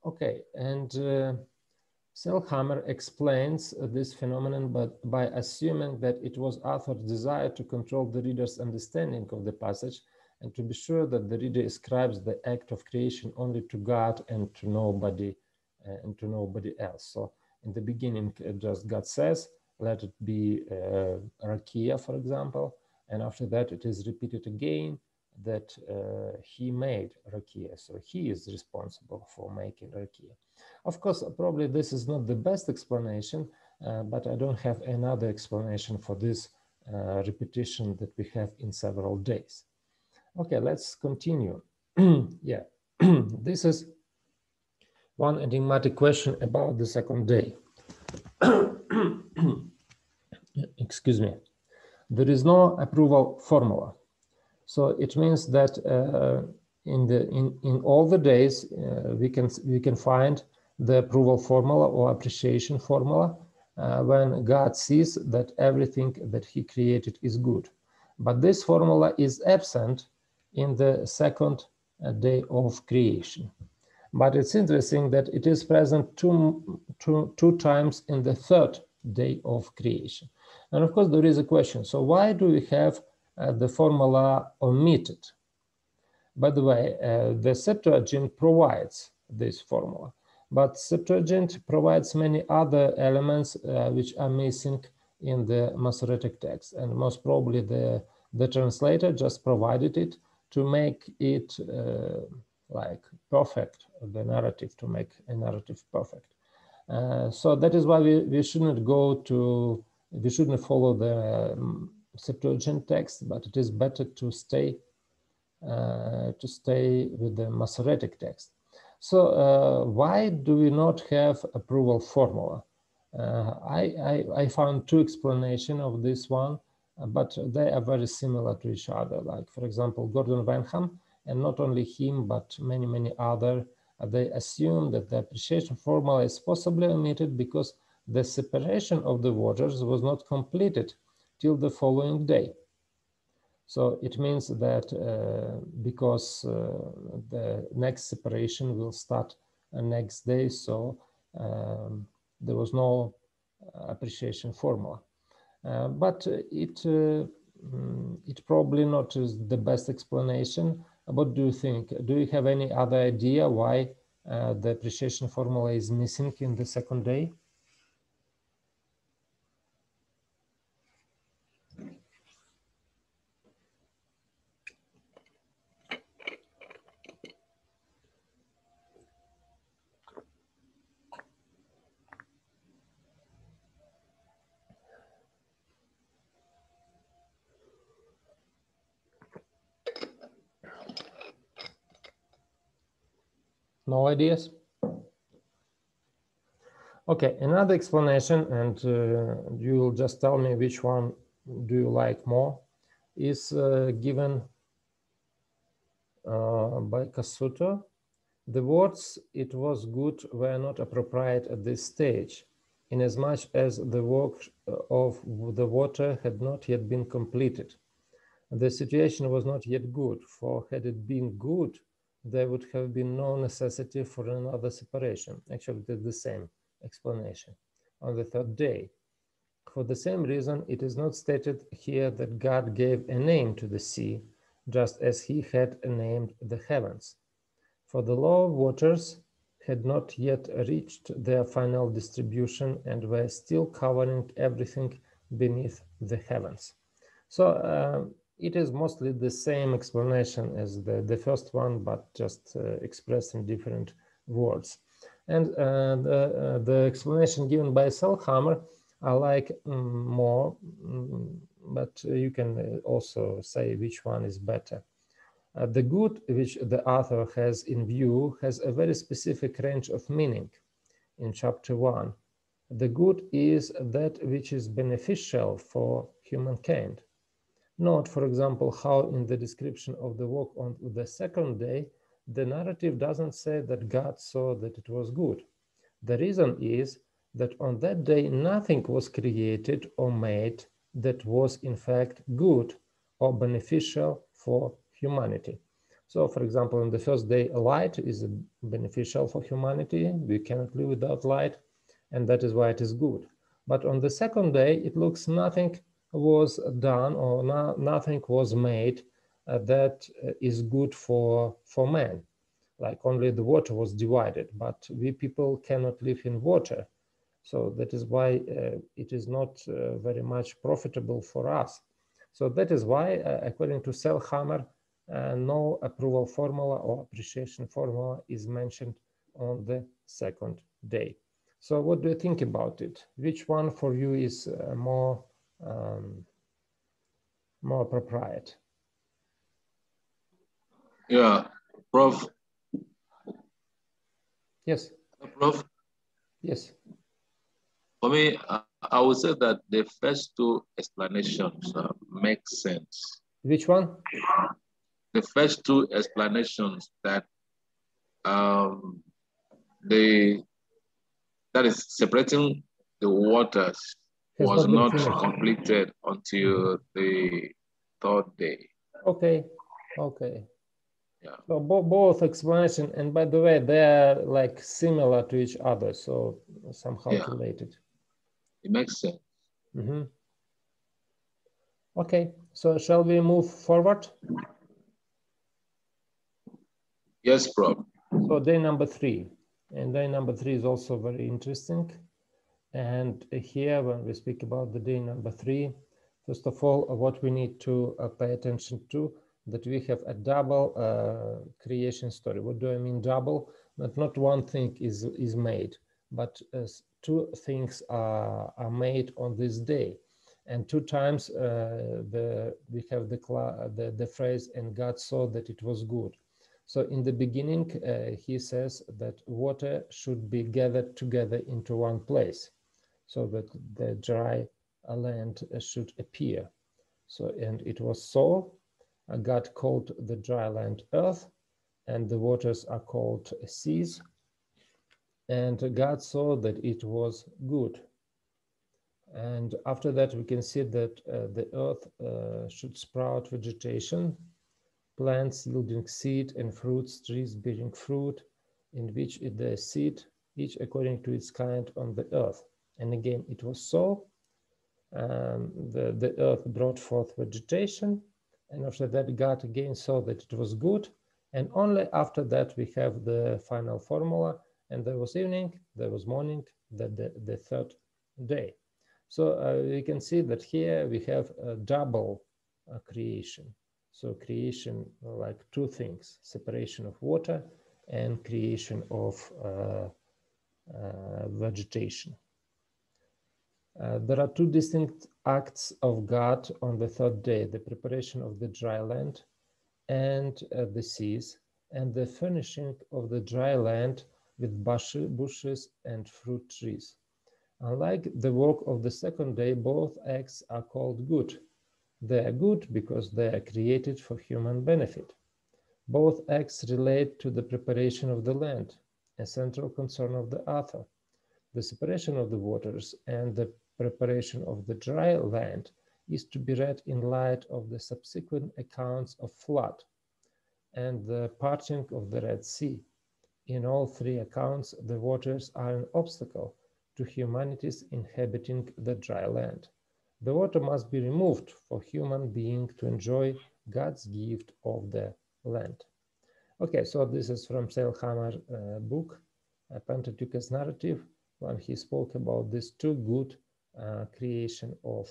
Okay, and Selhammer explains this phenomenon by assuming that it was author's desire to control the reader's understanding of the passage and to be sure that the reader ascribes the act of creation only to God and to nobody else. So in the beginning, just God says, let it be Rakia, for example, and after that it is repeated again that he made Rakia, so he is responsible for making Rakia. Of course, probably this is not the best explanation, but I don't have another explanation for this repetition that we have in several days. Okay, let's continue. Yeah, this is one enigmatic question about the second day. Excuse me. There is no approval formula. So it means that in all the days we can find the approval formula or appreciation formula when God sees that everything that he created is good. But this formula is absent in the second day of creation. But it's interesting that it is present two times in the third day of creation. And of course there is a question, so why do we have the formula omitted? By the way, the Septuagint provides this formula, but Septuagint provides many other elements which are missing in the Masoretic text, and most probably the translator just provided it to make it like perfect, the narrative, to make a narrative perfect. So that is why we shouldn't go to we shouldn't follow the Septuagint text, but it is better to stay with the Masoretic text. So why do we not have approval formula? I found two explanations of this one, but they are very similar to each other. Like, for example, Gordon Wenham, and not only him, but many other, they assume that the appreciation formula is possibly omitted because the separation of the waters was not completed till the following day. So it means that because the next separation will start next day, so there was no appreciation formula. But it probably not is the best explanation. What do you think? Do you have any other idea why the appreciation formula is missing in the second day? No ideas? Okay, another explanation, and you will just tell me which one do you like more, is given by Kasuto. The words "it was good" were not appropriate at this stage, inasmuch as the work of the water had not yet been completed. The situation was not yet good, for had it been good, there would have been no necessity for another separation. Actually, it's the same explanation. On the third day, for the same reason, it is not stated here that God gave a name to the sea, just as he had named the heavens. For the lower waters had not yet reached their final distribution and were still covering everything beneath the heavens. So it is mostly the same explanation as the first one, but just expressed in different words. And the explanation given by Selhammer I like more, but you can also say which one is better. The good which the author has in view has a very specific range of meaning. In chapter 1, the good is that which is beneficial for humankind. Note, for example, how in the description of the work on the second day, the narrative doesn't say that God saw that it was good. The reason is that on that day, nothing was created or made that was in fact good or beneficial for humanity. So, for example, on the first day, light is beneficial for humanity. We cannot live without light, and that is why it is good. But on the second day, it looks nothing was done or nothing was made that is good for man. Like only the water was divided, but we people cannot live in water. So that is why it is not very much profitable for us. So that is why, according to Selhammer, no approval formula or appreciation formula is mentioned on the second day. So what do you think about it? Which one for you is more appropriate? Yeah, Prof. Yes. Prof. Yes. For me, I would say that the first two explanations make sense. Which one? The first two explanations that that is separating the waters was not completed until the third day. Okay. Okay. Yeah. So both explanation, and by the way, they are like similar to each other, so somehow related. It makes sense. Mm-hmm. Okay, so shall we move forward? Yes, Prof. So day number 3, and day number 3 is also very interesting. And here, when we speak about the day number 3, first of all, what we need to pay attention to, that we have a double creation story. What do I mean double? Not one thing is made, but two things are made on this day. And two times we have the phrase, and God saw that it was good. So in the beginning, he says that water should be gathered together into one place, so that the dry land should appear. So, and it was so. God called the dry land earth, and the waters are called seas. And God saw that it was good. And after that, we can see that the earth should sprout vegetation, plants yielding seed, and fruits, trees bearing fruit, in which the seed, each according to its kind, on the earth. And again, it was so. The earth brought forth vegetation, and after that, God again saw that it was good. And only after that, we have the final formula. And there was evening, there was morning, the third day. So you can see that here we have a double creation. So creation, like two things: separation of water and creation of vegetation. There are two distinct acts of God on the third day: the preparation of the dry land and the seas, and the furnishing of the dry land with bushes and fruit trees. Unlike the work of the second day, both acts are called good. They are good because they are created for human benefit. Both acts relate to the preparation of the land, a central concern of the author. The separation of the waters and the preparation of the dry land is to be read in light of the subsequent accounts of flood and the parting of the Red Sea. In all three accounts, the waters are an obstacle to humanity's inhabiting the dry land. The water must be removed for human being to enjoy God's gift of the land. Okay, so this is from Sailhammer book, Pentateuch's narrative, when he spoke about these two good creation or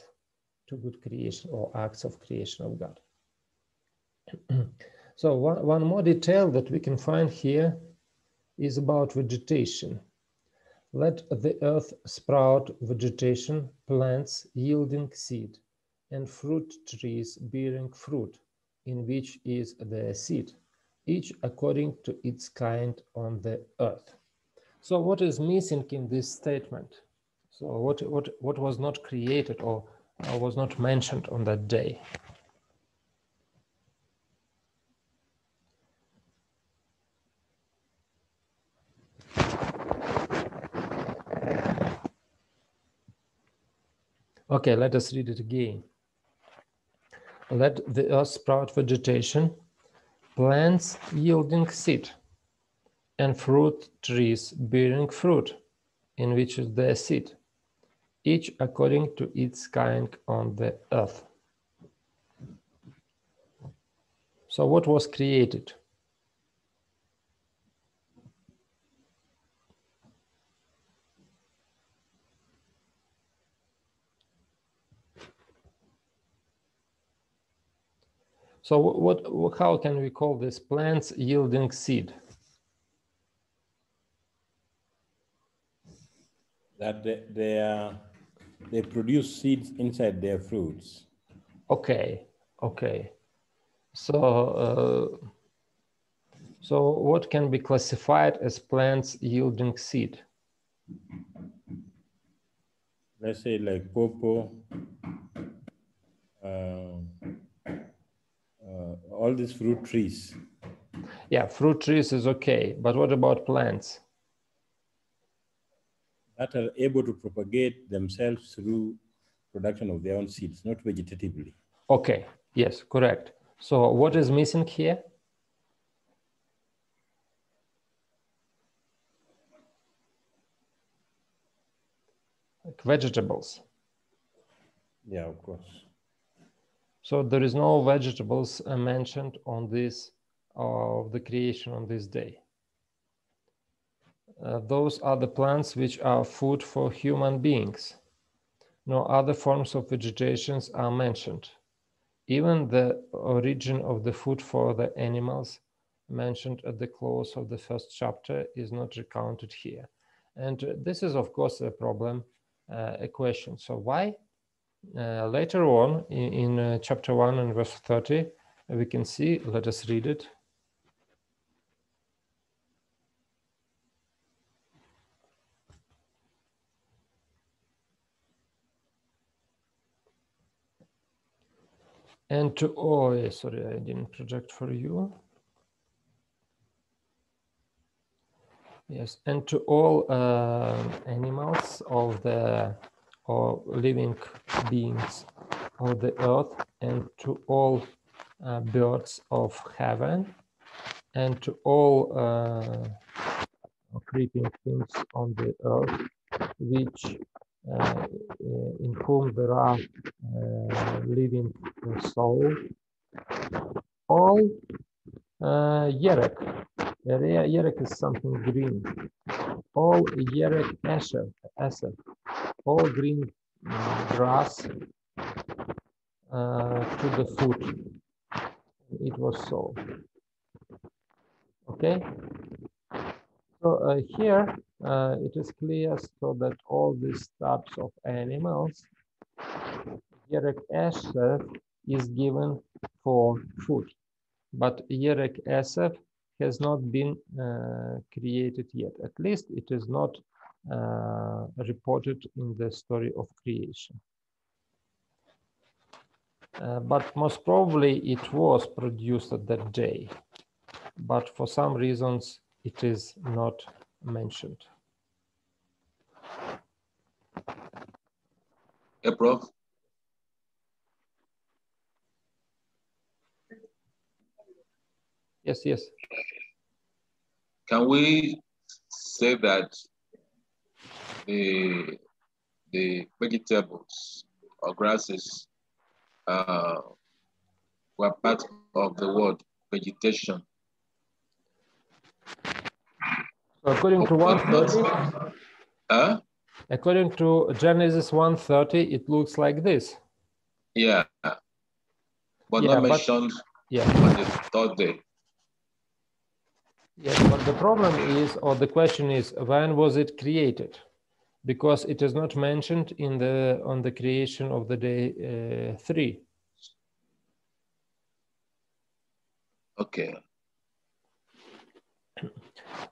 acts of creation of God. So one more detail that we can find here is about vegetation. Let the earth sprout vegetation, plants yielding seed, and fruit trees bearing fruit, in which is the seed, each according to its kind on the earth. So what is missing in this statement? So what was not created or was not mentioned on that day? Okay, let us read it again. Let the earth sprout vegetation, plants yielding seed, and fruit trees bearing fruit, in which is the seed, each according to its kind on the earth. So what was created? So how can we call this plants yielding seed? That they produce seeds inside their fruits. Okay. So what can be classified as plants yielding seed? Let's say like pawpaw, all these fruit trees. Yeah, fruit trees is okay, but what about plants? That are able to propagate themselves through production of their own seeds, not vegetatively. Okay, yes, correct. So what is missing here? Like vegetables. Yeah, of course. So there is no vegetables mentioned on this of the creation on this day. Those are the plants which are food for human beings. No other forms of vegetations are mentioned. Even the origin of the food for the animals mentioned at the close of the first chapter is not recounted here. And this is, of course, a problem, a question. So why? Later on in chapter 1 and verse 30, we can see, let us read it. And to, oh, sorry, I didn't project for you. Yes, and to all animals of the or living beings of the earth, and to all birds of heaven, and to all creeping things on the earth, which in whom there are living soul, all yerek. Yerek is something green. All yerek asher, all green grass to the foot. It was so. Okay. So here it is clear so that all these types of animals, yerek asher is given for food, but yerek asher has not been created yet. At least it is not reported in the story of creation. But most probably it was produced at that day, but for some reasons it is not mentioned. Hey, Prof. Yes, yes. Can we say that the vegetables or grasses were part of the word vegetation? So according to 130, according to Genesis 1:30, it looks like this. Yeah, but Yeah, not mentioned yeah. on the third day. Yes, but the problem is, or the question is, when was it created? Because it is not mentioned in the on the creation of the day 3. Okay.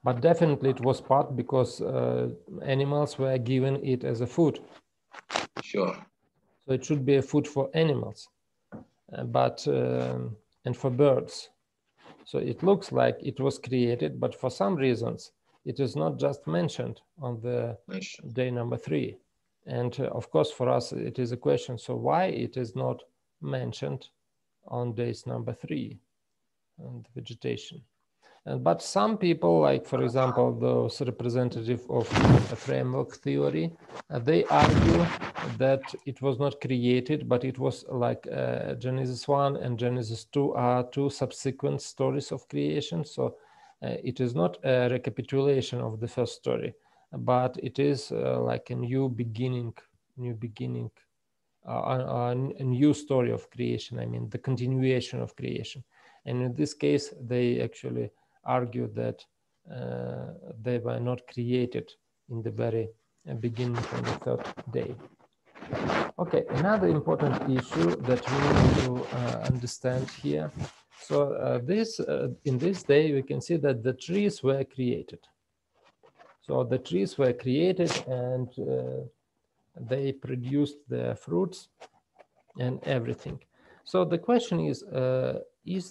But definitely it was part because animals were given it as a food. Sure. So it should be a food for animals, and for birds. So it looks like it was created, but for some reasons, it is not just mentioned on the day number 3. And of course, for us, it is a question. So why it is not mentioned on days number 3 and vegetation? But some people, like, for example, those representative of a framework theory, they argue that it was not created, but it was like Genesis 1 and Genesis 2 are 2 subsequent stories of creation. So it is not a recapitulation of the first story, but it is like a new beginning, a new story of creation. I mean, the continuation of creation. And in this case, they actually argue that they were not created in the very beginning on the 3rd day. Okay, another important issue that we need to understand here. So in this day, we can see that the trees were created. So the trees were created and they produced their fruits and everything. So the question is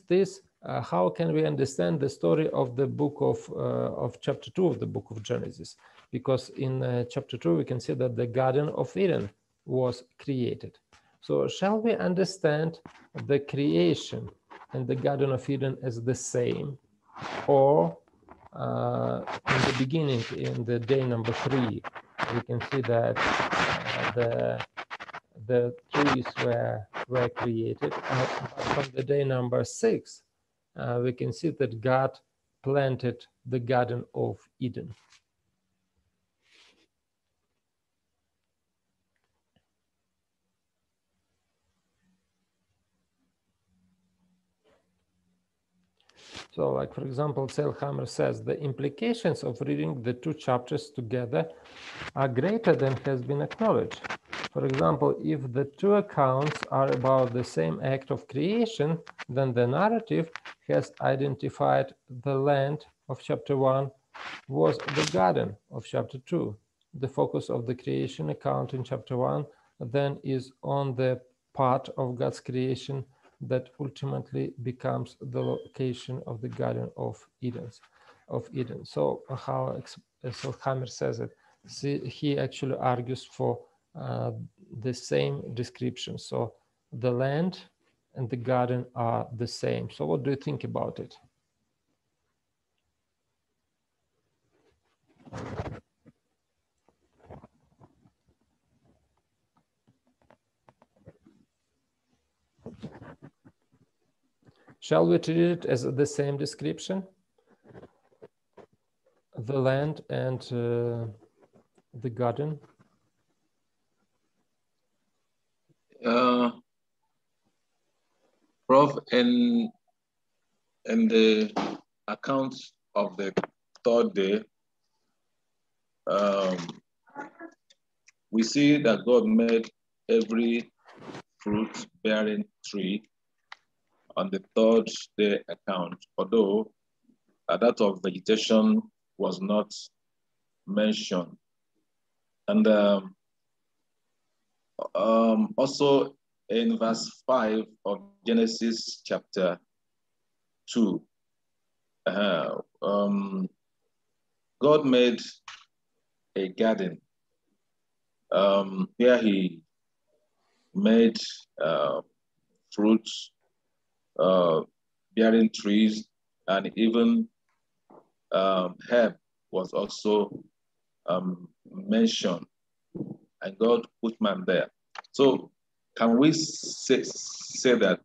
this, how can we understand the story of the book of chapter 2 of the book of Genesis? Because in chapter 2, we can see that the Garden of Eden was created. So shall we understand the creation and the Garden of Eden as the same? Or in the beginning, in the day number 3, we can see that the trees were created. From the day number 6, we can see that God planted the Garden of Eden. So like, for example, Sailhammer says, the implications of reading the two chapters together are greater than has been acknowledged. For example, if the two accounts are about the same act of creation, then the narrative has identified the land of chapter 1 was the garden of chapter 2. The focus of the creation account in chapter 1 then is on the part of God's creation that ultimately becomes the location of the Garden of Eden. So how Hammer says it, he actually argues for the same description. So the land and the garden are the same. So what do you think about it? Shall we treat it as the same description? The land and the garden? Prof, in the account of the third day, we see that God made every fruit-bearing tree on the third day account, although that of vegetation was not mentioned. And also in verse 5 of Genesis chapter 2, God made a garden where he made fruits, bearing trees, and even herb was also mentioned, and God put man there. So can we say that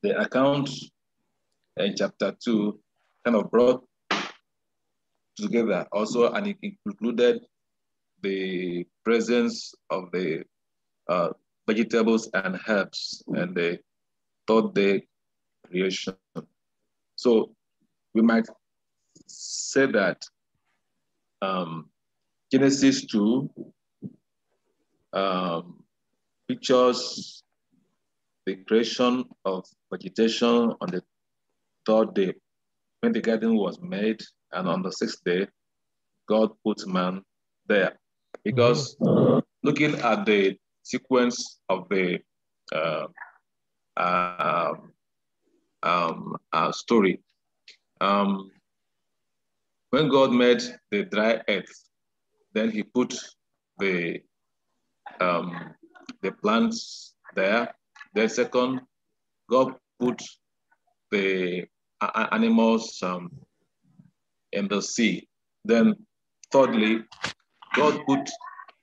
the account in chapter 2 kind of brought together also, and it included the presence of the vegetables and herbs and the third day creation? So we might say that Genesis 2 pictures the creation of vegetation on the third day when the garden was made, and on the sixth day, God put man there. Because looking at the sequence of the story, when God made the dry earth, then he put the plants there. Then second, God put the animals in the sea. Then thirdly, God put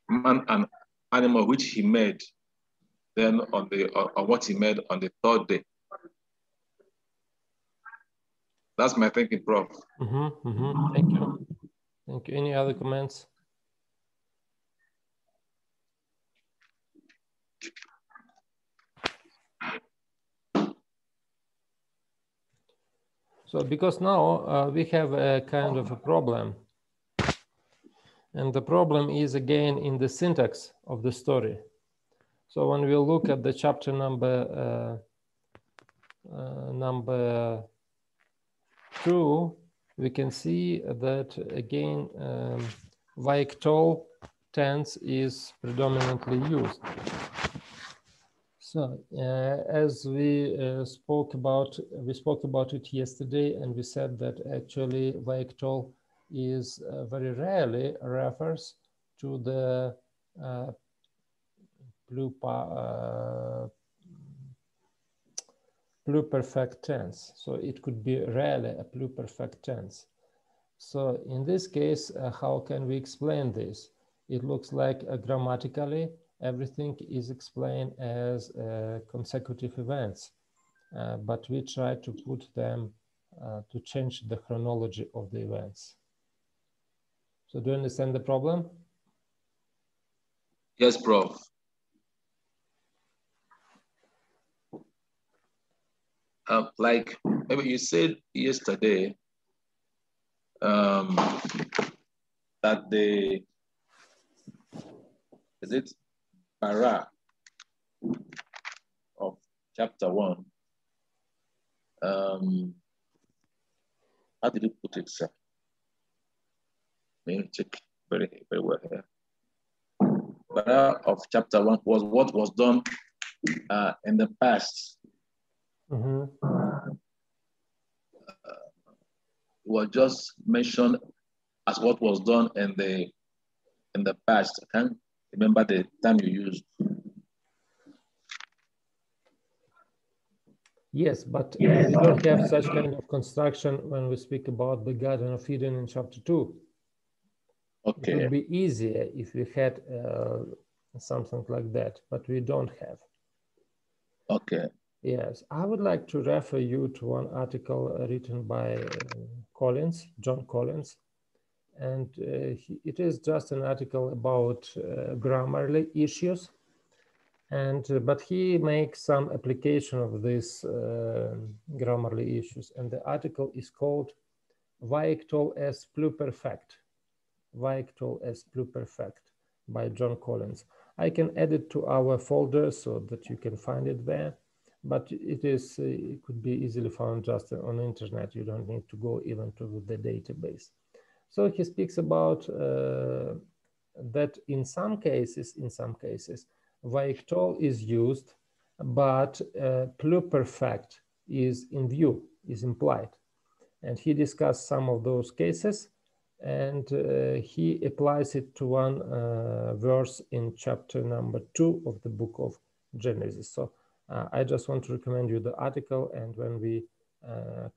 man and animal which he made then on what he made on the third day. That's my thinking, Prof. Thank you. Thank you. Any other comments? So because now we have a kind of a problem. And the problem is again in the syntax of the story. So when we look at the chapter number 2, we can see that again Vaiktol tense is predominantly used. So as we spoke about it yesterday, and we said that actually Vaiktol is very rarely refers to the pluperfect tense. So it could be rarely a pluperfect tense. So in this case, how can we explain this? It looks like grammatically everything is explained as consecutive events, but we try to put them to change the chronology of the events. So do you understand the problem? Yes, Prof. Like maybe you said yesterday that is it para of chapter 1? How did you put it, sir? Let me check very well here. Para of chapter 1 was what was done in the past. Was just mentioned as what was done in the past. I can't remember the time you used. Yes, but we don't have such kind of construction when we speak about the Garden of Eden in chapter 2. Okay. It would be easier if we had something like that, but we don't have. Okay. Yes, I would like to refer you to one article written by John Collins, and it is just an article about grammarly issues, and but he makes some application of these grammarly issues, and the article is called "Vaictol as Pluperfect," Vaictol as Pluperfect by John Collins. I can add it to our folder so that you can find it there. But it could be easily found just on the internet. You don't need to go even to the database. So he speaks about that in some cases, Vaictol is used, but pluperfect is in view, is implied. And he discussed some of those cases, and he applies it to one verse in chapter number 2 of the book of Genesis. So I just want to recommend you the article, and when we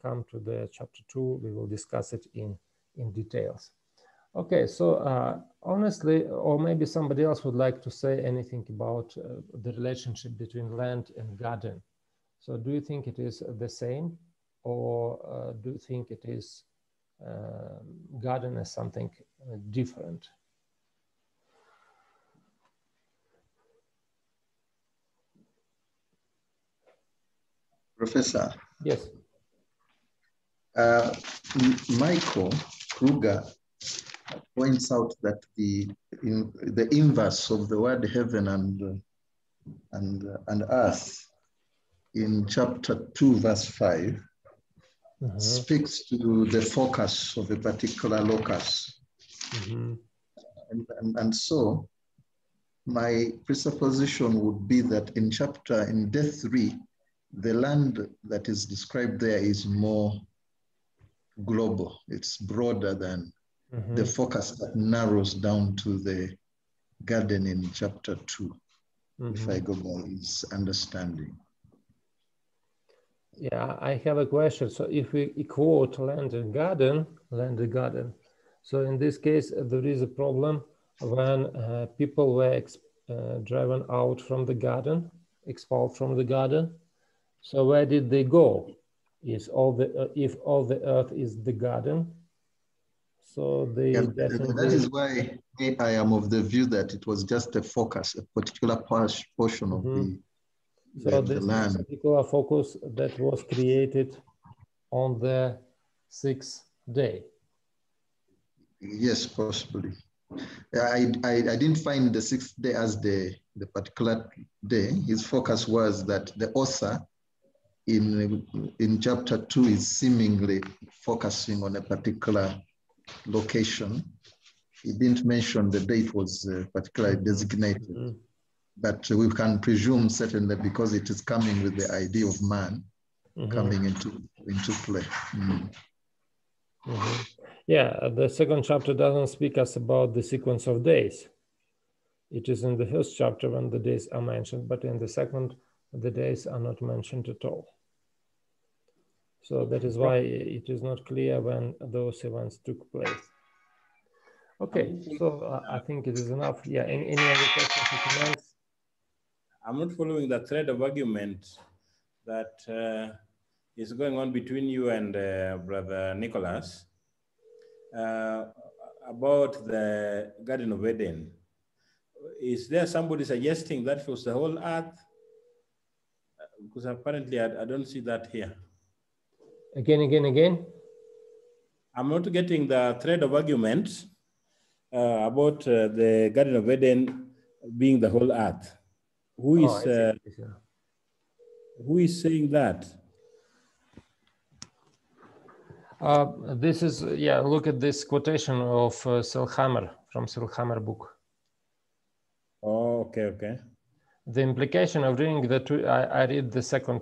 come to the chapter 2, we will discuss it in details. Okay, so honestly, or maybe somebody else would like to say anything about the relationship between land and garden. So do you think it is the same, or do you think it is garden as something different? Professor. Yes. Michael Kruger points out that the inverse of the word heaven and earth in chapter 2, verse 5, speaks to the focus of a particular locus. And so my presupposition would be that in day 3, the land that is described there is more global. It's broader than the focus that narrows down to the garden in chapter 2, if I go by his understanding. Yeah, I have a question. So if we quote land and garden, so in this case, there is a problem when people were driven out from the garden, expelled from the garden. So where did they go? If all the earth is the garden, so they definitely... That is why I am of the view that it was just a focus, a particular portion of the land. Particular focus that was created on the 6th day. Yes, possibly. I didn't find the 6th day as the particular day. His focus was that the author in chapter 2 is seemingly focusing on a particular location. He didn't mention the date was particularly designated, but we can presume certainly because it is coming with the idea of man coming into play. Yeah, the 2nd chapter doesn't speak us about the sequence of days. It is in the 1st chapter when the days are mentioned, but in the 2nd, the days are not mentioned at all. So that is why it is not clear when those events took place. Okay, so I think it is enough. Yeah, any other questions or comments? I'm not following the thread of argument that is going on between you and Brother Nicholas about the Garden of Eden. Is there somebody suggesting that was the whole earth? Because apparently I don't see that here. Again. I'm not getting the thread of argument about the Garden of Eden being the whole earth. Who is saying that? This is, yeah, look at this quotation of Selhammer from Selhammer book. Oh, okay. The implication of reading the two, I read the second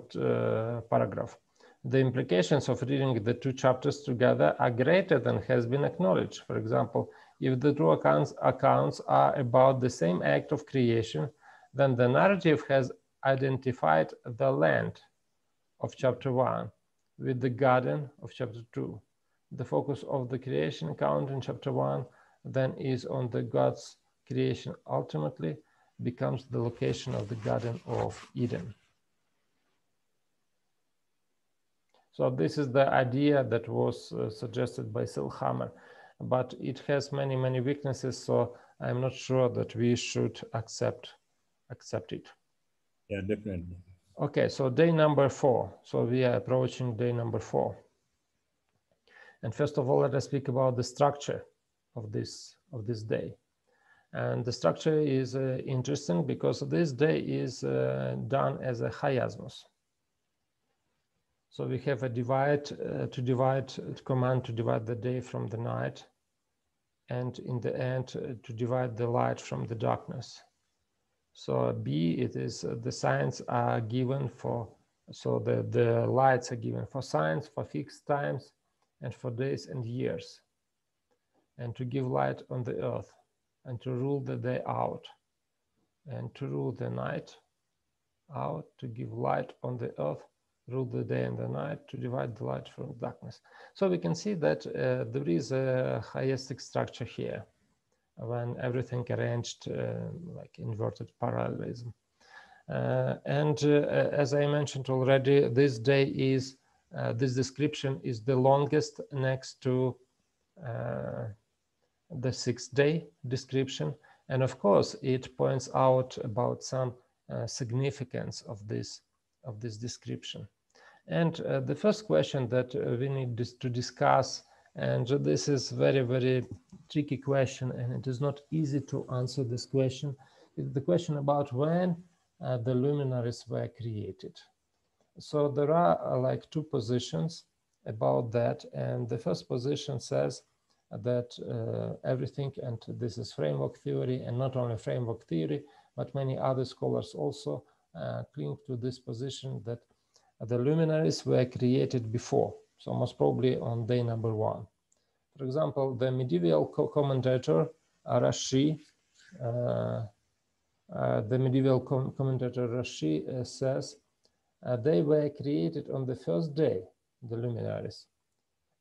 paragraph. The implications of reading the two chapters together are greater than has been acknowledged. For example, if the two accounts are about the same act of creation, then the narrative has identified the land of chapter 1 with the garden of chapter 2. The focus of the creation account in chapter 1 then is on the God's creation, ultimately becomes the location of the Garden of Eden. So this is the idea that was suggested by Selhammer, but it has many, many weaknesses, so I'm not sure that we should accept it. Yeah, definitely. Okay, so day number 4. So we are approaching day number 4. And first of all, let us speak about the structure of this day. And the structure is interesting because this day is done as a chiasmus. So we have a command to divide the day from the night, and in the end to divide the light from the darkness. So B, it is the signs are given for, so the lights are given for signs, for fixed times, and for days and years, and to give light on the earth, and to rule the day out, and to rule the night out, to give light on the earth, rule the day and the night, to divide the light from darkness. So we can see that there is a chiastic structure here, when everything arranged like inverted parallelism. As I mentioned already, this day is, this description is the longest next to the 6th day description. And of course, it points out about some significance of this description. And the first question that we need to discuss, and this is very, very tricky question, and it is not easy to answer this question, is the question about when the luminaries were created. So there are like two positions about that, and the first position says that everything, and this is framework theory, and not only framework theory, but many other scholars also cling to this position, that the luminaries were created before, so most probably on day number 1. For example, the medieval commentator Rashi, says they were created on the first day, the luminaries,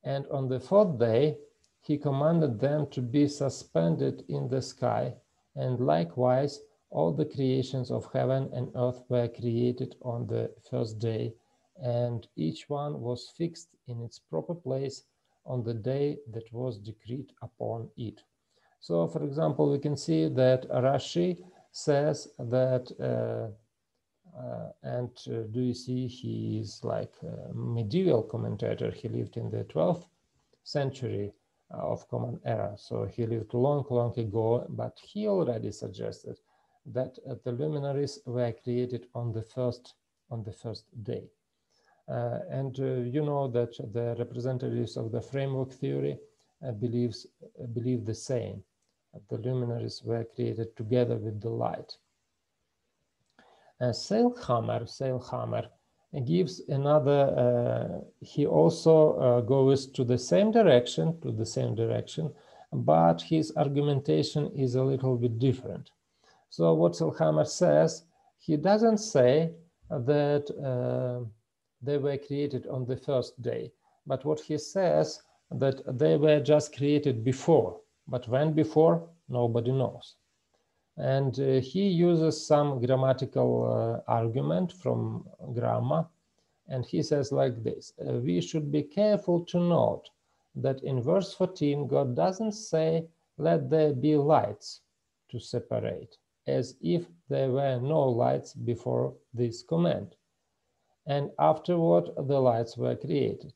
and on the 4th day he commanded them to be suspended in the sky, and likewise all the creations of heaven and earth were created on the first day, and each one was fixed in its proper place on the day that was decreed upon it. So, for example, we can see that Rashi says that, do you see, he is like a medieval commentator. He lived in the 12th century of Common Era, so he lived long, long ago, but he already suggested that the luminaries were created on the first day. You know that the representatives of the framework theory believe the same. The luminaries were created together with the light. Selhammer gives another. He also goes to the same direction, but his argumentation is a little bit different. So what Selhammer says, he doesn't say that they were created on the first day, but what he says, that they were just created before, but when before, nobody knows. And he uses some grammatical argument from grammar, and he says like this: we should be careful to note that in verse 14, God doesn't say, let there be lights to separate, as if there were no lights before this command, and afterward the lights were created.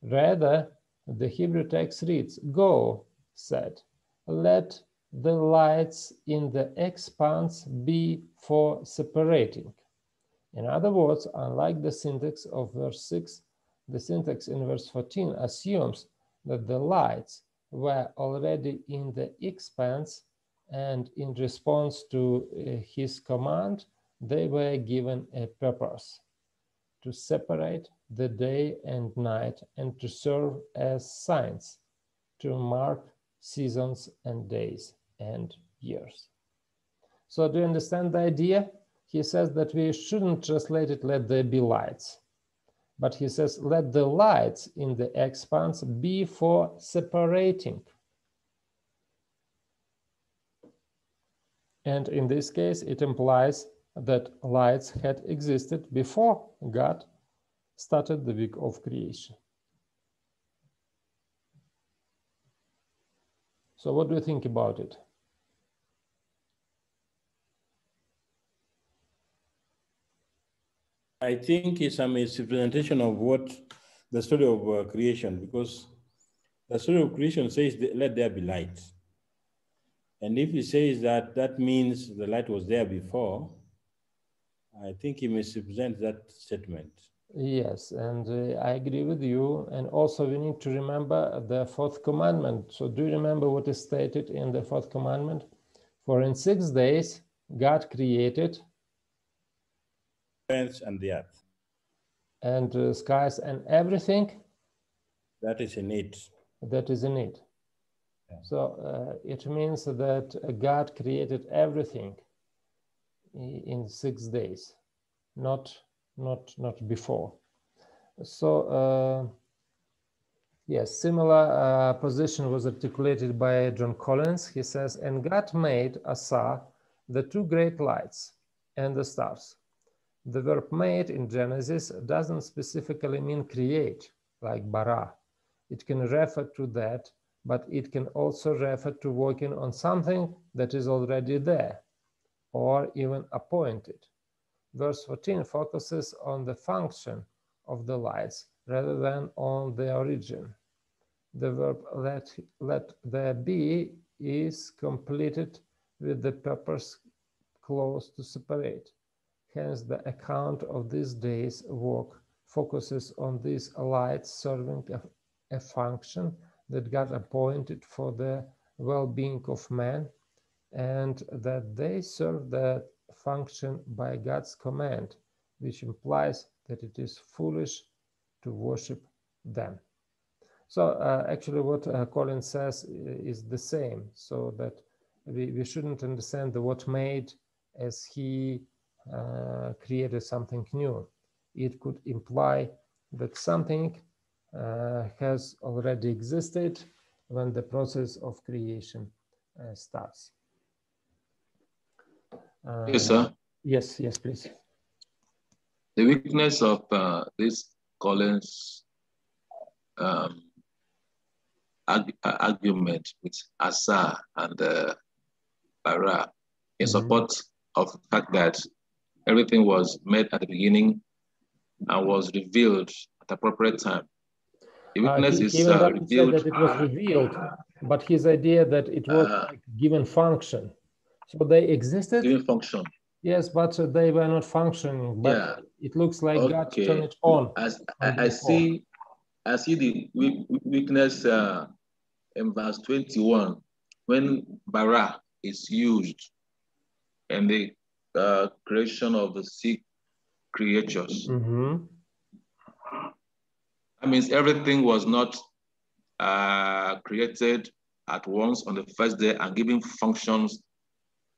Rather, the Hebrew text reads, "Go," said, "let the lights in the expanse be for separating." In other words, unlike the syntax of verse 6, the syntax in verse 14 assumes that the lights were already in the expanse, and in response to his command, they were given a purpose: to separate the day and night and to serve as signs, to mark seasons and days and years. So do you understand the idea? He says that we shouldn't translate it, "let there be lights," but he says, "let the lights in the expanse be for separating." And in this case, it implies that lights had existed before God started the week of creation. So what do you think about it? I think it's a misrepresentation of what the story of creation, because the story of creation says, "Let there be light." And if he says that, that means the light was there before, I think he misrepresents that statement. Yes, and I agree with you. And also we need to remember the fourth commandment. So do you remember what is stated in the fourth commandment? For in 6 days, God created Heavens and the earth. And skies and everything that is in it. That is in it. Yeah. So it means that God created everything in 6 days, not before. So yes, similar position was articulated by John Collins. He says, "And God made Asa the 2 great lights and the stars." The verb "made" in Genesis doesn't specifically mean create, like bara. It can refer to that, but it can also refer to working on something that is already there, or even appointed. Verse 14 focuses on the function of the lights rather than on their origin. The verb let there be is completed with the purpose clause to separate. Hence, the account of this day's work focuses on these lights serving a function that God appointed for the well-being of man, and that they serve that function by God's command, which implies that it is foolish to worship them. So actually what Colin says is the same, so that we shouldn't understand the word "made" as he created something new. It could imply that something has already existed when the process of creation starts. Yes, sir. Yes, please. The weakness of this Collins argument with Asa and Bara in support of the fact that everything was made at the beginning and was revealed at the appropriate time. The weakness is even revealed. said that it was revealed, but his idea that it was like given function. So they existed. Given function. Yes, but they were not functioning. But yeah. It looks like God turned it on. I see the weakness in verse 21 when bara is used in the creation of the 6 creatures. That means everything was not created at once on the first day and given functions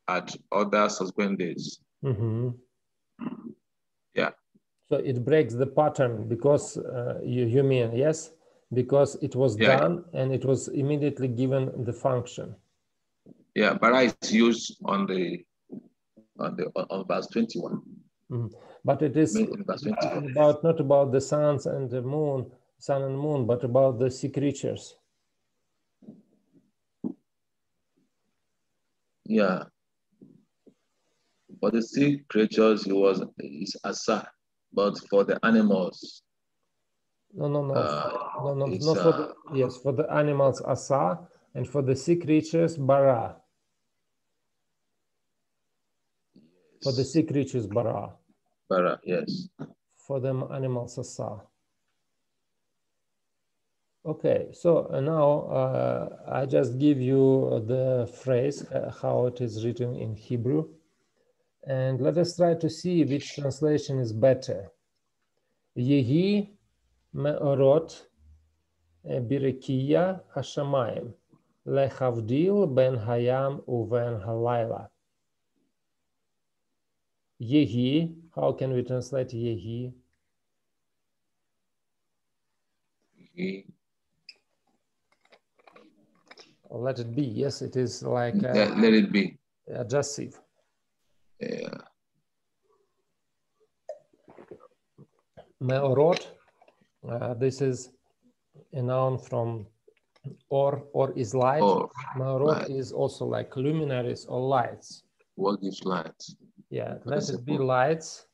at other subsequent days. Yeah. So it breaks the pattern because you mean, yes? Because it was done and it was immediately given the function. Yeah, bara is used on verse 21. But it is not about the sun and moon, but about the 6 creatures. Yeah. For the 6 creatures, is Asa, but for the animals, No, not for the, yes, for the animals asa, and for the sea creatures bara. For the sea creatures bara. Bara, yes. For them animals asa. Okay, so now I just give you the phrase, how it is written in Hebrew. And let us try to see which translation is better. Yehi me'orot birikiya hashamayim lechavdil ben hayam uven halayla. Yehi, how can we translate Yehi? Let it be. Yes, it is like let it be. Adjective. Yeah. Me'orot, this is a noun from or is light. Me'orot is also like luminaries or lights. What gives light? Yeah, let it be lights.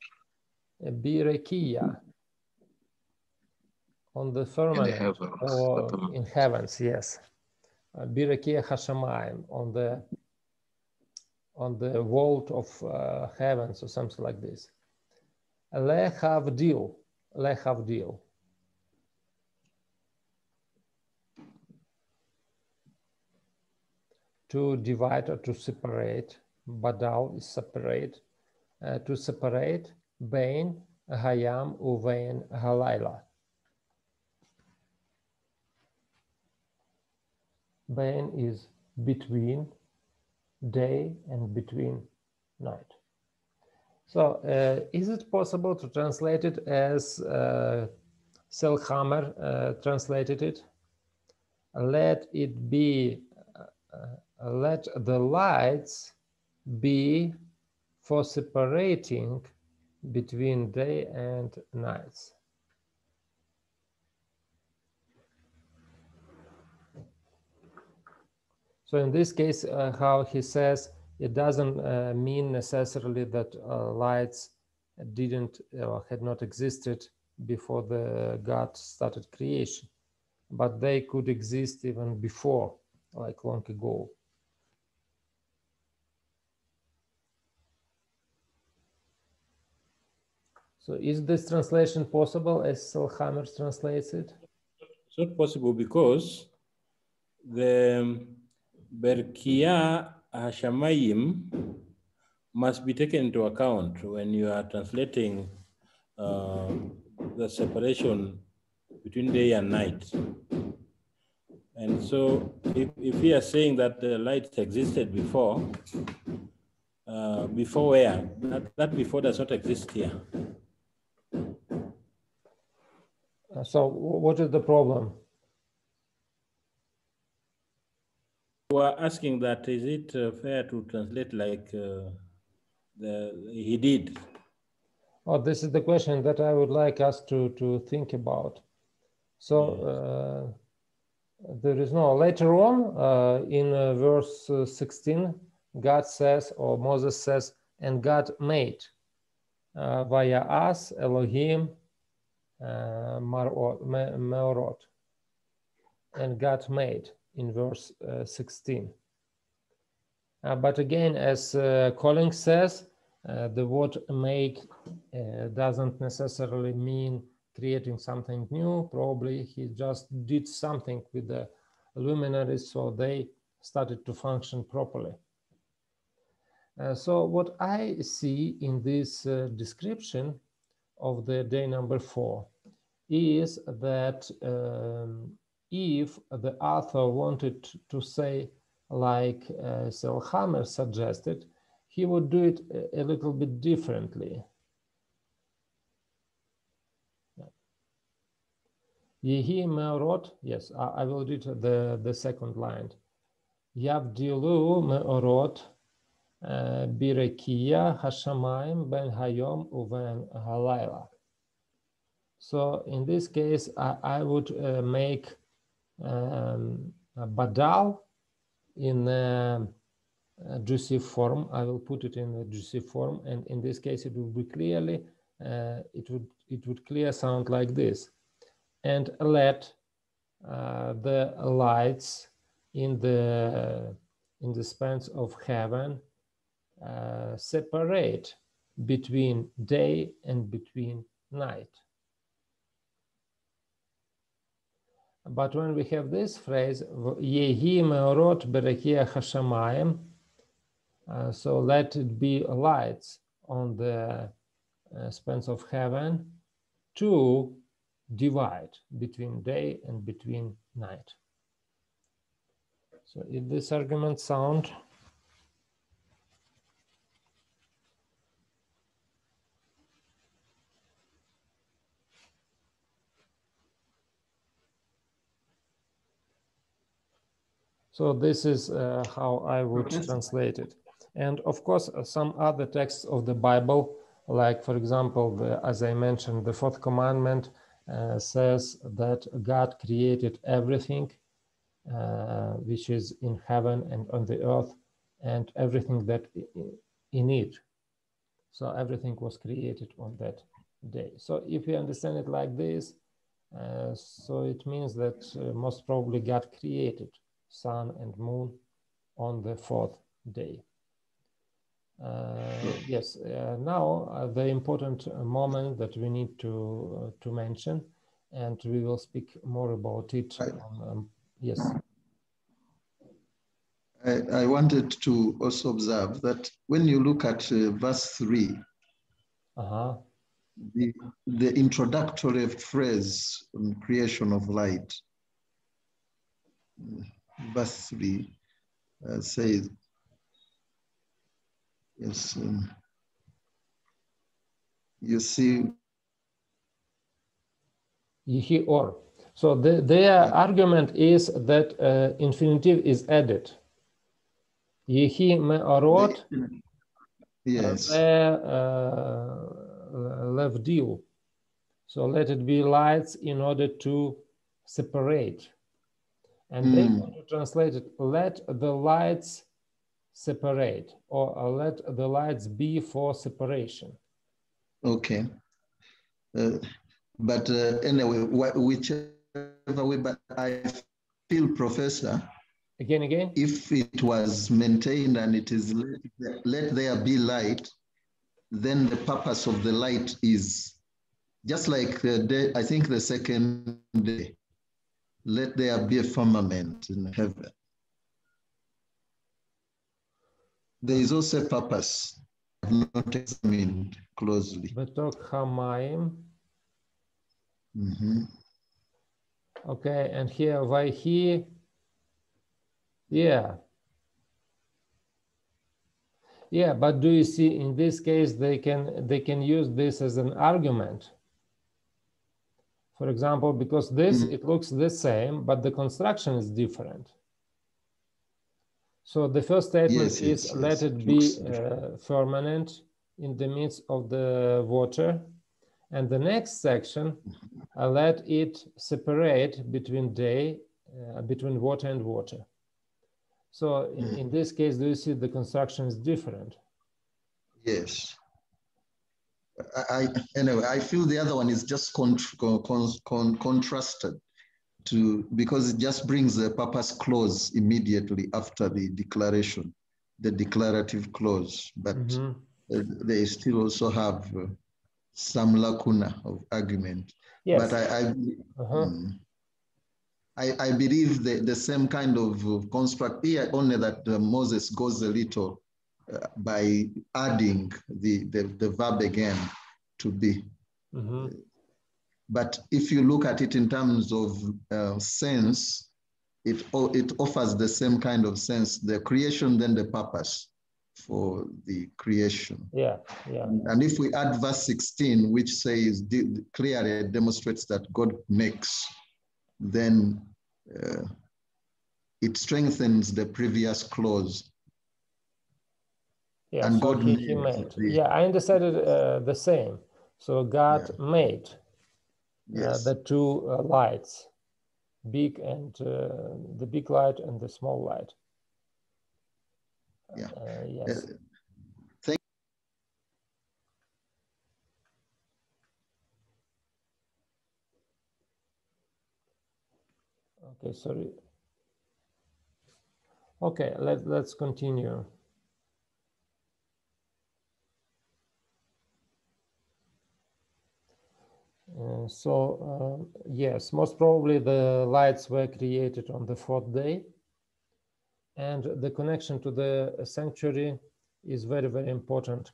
Birikiya, on the firmament or in heavens, yes. Birikiya hashamayim, on the vault of heavens or something like this. Lechavdil, to divide or to separate. Badal is separate. To separate Bein Hayam Uvein Halayla. Bein is between day and between night. So is it possible to translate it as Selhammer translated it? Let it be, let the lights be for separating between day and nights. So in this case, how he says, it doesn't mean necessarily that lights didn't or had not existed before the God started creation, but they could exist even before, like long ago. So is this translation possible as Selhammer translates it? It's not possible because the Berkia Hashamayim must be taken into account when you are translating the separation between day and night. And so if we are saying that the light existed before, before where? That before does not exist here. So what is the problem? We are asking that, is it fair to translate like he did? Oh, this is the question that I would like us to think about. So there is no, later on in verse 16, God says, or Moses says, and God made via us Elohim Meorot, and God made in verse 16. But again, as Collins says, the word make doesn't necessarily mean creating something new. Probably he just did something with the luminaries so they started to function properly. So what I see in this description of the day number 4 is that if the author wanted to say, like Selhammer suggested, he would do it a little bit differently. Yehi me'orot, yes, I will read the second line. Yavdilu me'orot birekiya hashamayim ben hayom uven halayla. So in this case, I would make badal in juicy form. I will put it in the juicy form, and in this case, it will be clearly it would clear sound like this: and let the lights in the spans of heaven separate between day and between night. But when we have this phrase, Yehi meorot berekia hashamayim, so let it be lights on the spans of heaven to divide between day and between night. So if this argument sound so this is how I would translate it. And of course, some other texts of the Bible, like for example, as I mentioned, the Fourth Commandment says that God created everything which is in heaven and on the earth, and everything that in it. So everything was created on that day. So if you understand it like this, so it means that most probably God created sun and moon on the fourth day. Yes, now the important moment that we need to mention, and we will speak more about it. Yes. I wanted to also observe that when you look at verse 3, the introductory phrase on creation of light, verse 3 says, yes, you see. Yehi or. So their argument is that infinitive is added. Yehi me'orot. Yes. Levdil. So let it be lights in order to separate. And they want to translate it, let the lights separate, or let the lights be for separation. Okay. But anyway, whichever way, but I feel, Professor, Again? If it was maintained and it is let there be light, then the purpose of the light is just like the day, I think the second day, let there be a firmament in heaven. There is also a purpose I have not examined closely. Betok hamayim. Okay, and here vayhi. Yeah, but do you see in this case they can use this as an argument? For example, because this it looks the same, but the construction is different. So the first statement is let it be firmament in the midst of the water, and the next section let it separate between between water and water. So in this case, do you see the construction is different? Yes. Anyway, I feel the other one is just contrasted to, because it just brings the purpose clause immediately after the declaration, the declarative clause, but they still also have some lacuna of argument. Yes. But I believe the same kind of construct here, only that Moses goes a little by adding the verb again to be. But if you look at it in terms of sense, it offers the same kind of sense, the creation, then the purpose for the creation. Yeah. And if we add verse 16, which says clearly demonstrates that God makes, then it strengthens the previous clause. Yeah, and so God he made. Yeah, I understood it the same. So God made the two lights, big and the big light and the small light. Yes. Okay, sorry. Okay, let's continue. Yes, most probably the lights were created on the fourth day, and the connection to the sanctuary is very, very important.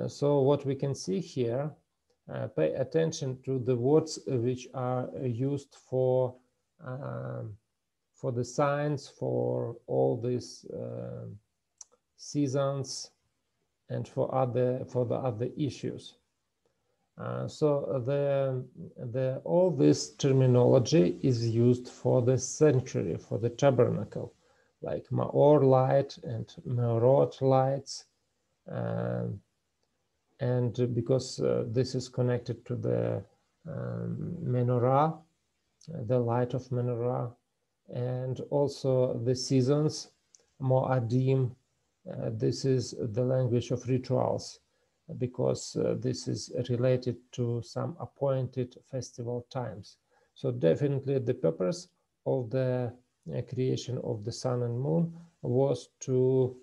So what we can see here, pay attention to the words which are used for the signs, for all these seasons, and for the other issues. All this terminology is used for the sanctuary, for the tabernacle, like Maor light and Meorot lights, and because this is connected to the menorah, the light of menorah, and also the seasons, Moadim. This is the language of rituals, because this is related to some appointed festival times. So definitely the purpose of the creation of the sun and moon was to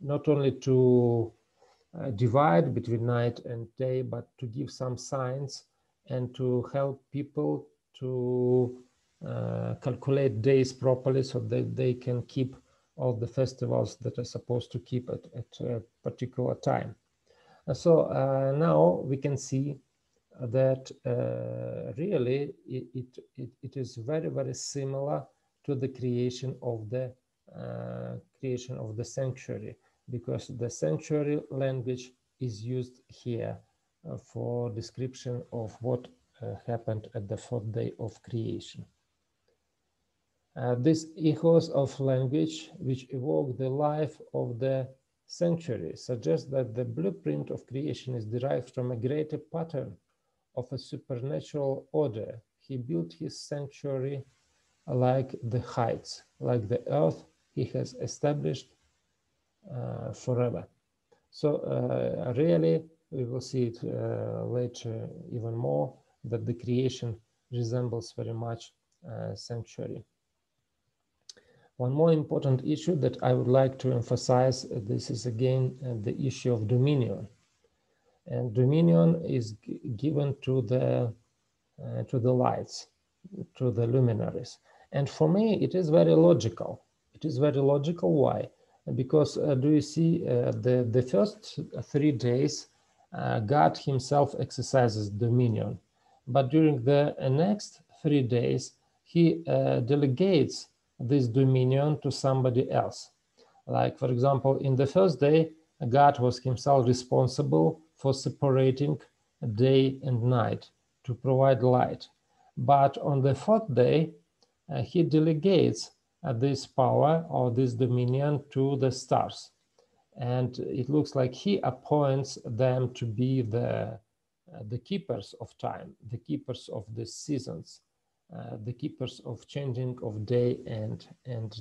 not only to divide between night and day, but to give some signs and to help people to calculate days properly, so that they can keep all the festivals that are supposed to keep at a particular time. So now we can see that really it is very, very similar to the creation of the sanctuary, because the sanctuary language is used here for description of what happened at the fourth day of creation. This echoes of language which evoke the life of the sanctuary suggests that the blueprint of creation is derived from a greater pattern of a supernatural order. He built his sanctuary like the heights, like the earth he has established forever. So really, we will see it later even more, that the creation resembles very much sanctuary. One more important issue that I would like to emphasize, this is again the issue of dominion. And dominion is given to the lights, to the luminaries. And for me, it is very logical. It is very logical. Why? Because do you see the first 3 days, God himself exercises dominion. But during the next 3 days, he delegates this dominion to somebody else. Like, for example, in the first day, God was himself responsible for separating day and night to provide light. But on the fourth day, he delegates this power or this dominion to the stars. And it looks like he appoints them to be the keepers of time, the keepers of the seasons, the keepers of changing of day and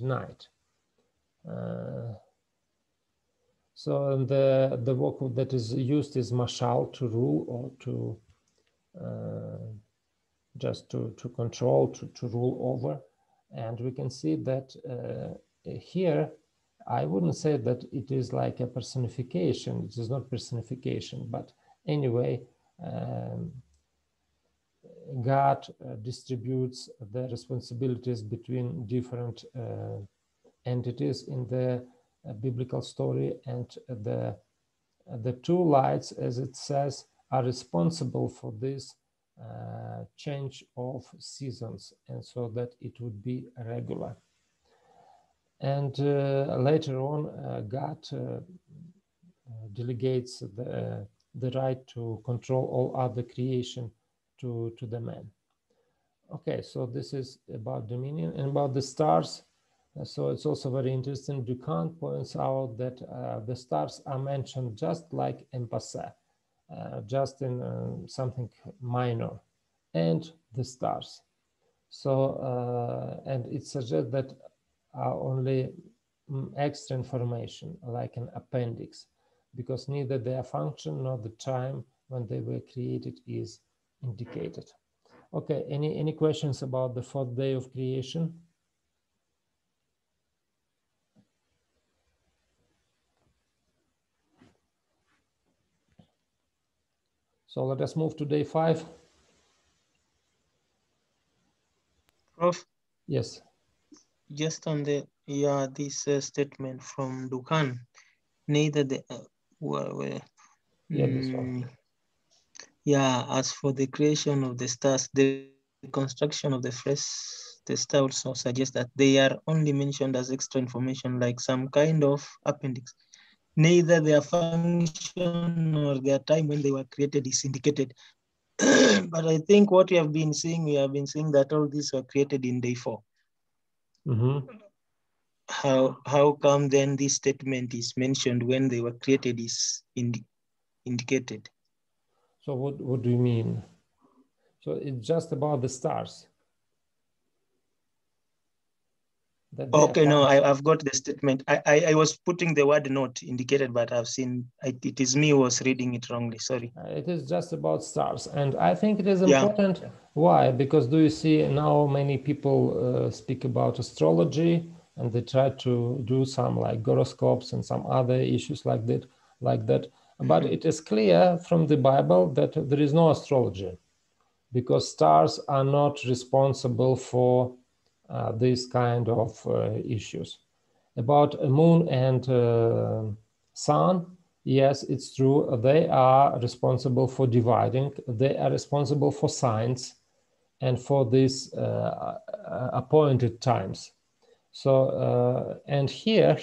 night. So the word that is used is mashal, to rule, or to just to control, to rule over. And we can see that here, I wouldn't say that it is like a personification. It is not personification, but anyway, God distributes the responsibilities between different entities in the biblical story, and the 2 lights, as it says, are responsible for this change of seasons, and so that it would be regular. And later on, God delegates the right to control all other creation to the man. Okay, so this is about dominion. And about the stars, so it's also very interesting. Ducant points out that the stars are mentioned just like en passant, just in something minor, and the stars. So, and it suggests that only extra information, like an appendix, because neither their function nor the time when they were created is indicated. Okay, any questions about the fourth day of creation? So let us move to day 5. Prof, Yes. just on the this statement from Dukan, neither the Yeah, this one. Yeah, as for the creation of the stars, the construction of the star also suggests that they are only mentioned as extra information, like some kind of appendix. Neither their function nor their time when they were created is indicated. But I think what we have been seeing that all these were created in day 4. Mm-hmm. How come then this statement is mentioned when they were created is indicated? So what do you mean? So it's just about the stars. Okay, no, I've got the statement. I was putting the word not indicated, but I've seen it is me who was reading it wrongly. Sorry. It is just about stars. And I think it is important. Yeah. Why? Because do you see now many people speak about astrology, and they try to do some like horoscopes and some other issues like that. But it is clear from the Bible that there is no astrology, because stars are not responsible for these kind of issues. About a moon and sun, yes, it's true. They are responsible for dividing. They are responsible for signs and for these appointed times. So, and here,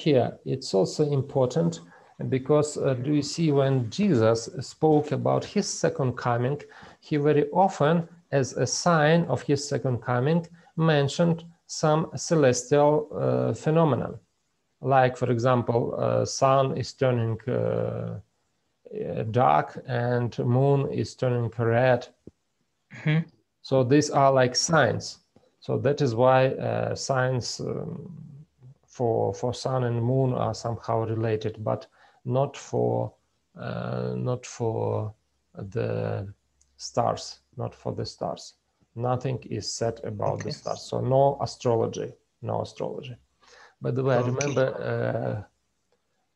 it's also important because do you see when Jesus spoke about his second coming, he very often, as a sign of his second coming, mentioned some celestial phenomenon. Like, for example, sun is turning dark and moon is turning red. Mm-hmm. So these are like signs. So that is why signs for sun and moon are somehow related, but not for the stars. Not for the stars. Nothing is said about the stars. So no astrology. No astrology. By the way, I remember a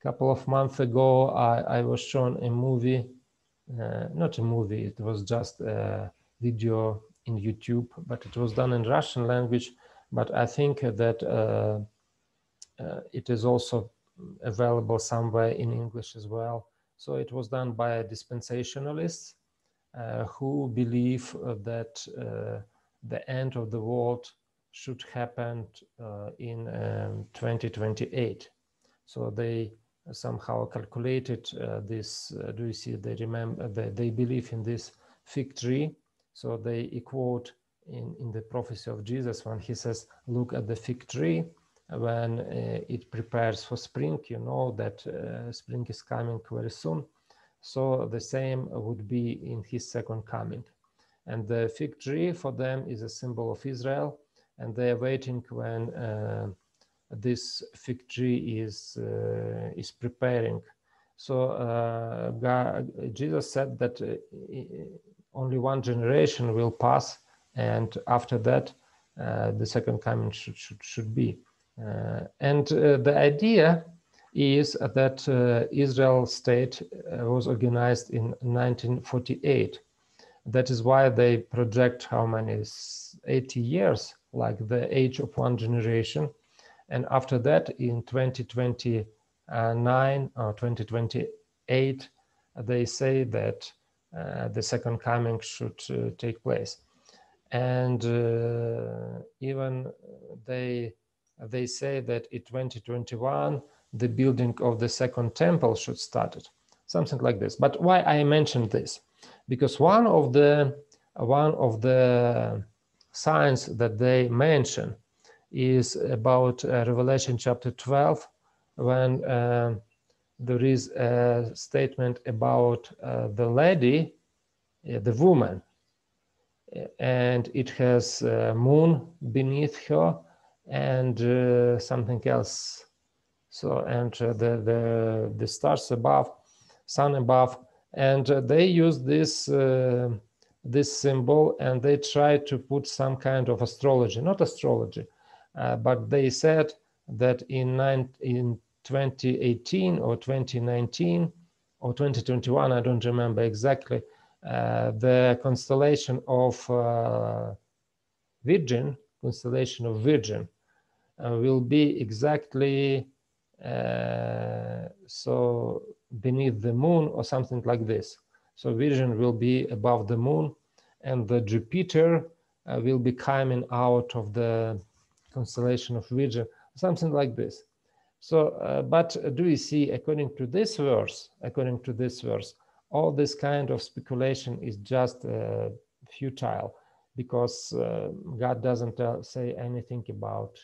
couple of months ago, I was shown a movie, not a movie, it was just a video in YouTube, but it was done in Russian language. But I think that it is also available somewhere in English as well. So it was done by dispensationalists who believe that the end of the world should happen in 2028. So they somehow calculated this. Do you see? They remember. They believe in this fig tree. So they quote in the prophecy of Jesus when he says, "Look at the fig tree. When it prepares for spring, you know that spring is coming very soon." So the same would be in his second coming. And the fig tree for them is a symbol of Israel, and they are waiting when this fig tree is preparing. So Jesus said that only one generation will pass, and after that the second coming should be. And the idea is that Israel state was organized in 1948. That is why they project how many 80 years, like the age of one generation. And after that, in 2029 or 2028, they say that the second coming should take place. And even they say that in 2021, the building of the second temple should start, something like this. But why I mentioned this? Because one of the signs that they mention is about Revelation chapter 12, when there is a statement about the lady, the woman, and it has moon beneath her and something else. So, and the stars above, sun above, and they use this this symbol, and they tried to put some kind of astrology, not astrology, but they said that in 2018 or 2019 or 2021, I don't remember exactly, the constellation of Virgin, will be exactly so beneath the moon or something like this. So Virgin will be above the moon, and the Jupiter will be coming out of the constellation of Virgin, something like this. So, but do you see, according to this verse, all this kind of speculation is just futile, because God doesn't say anything about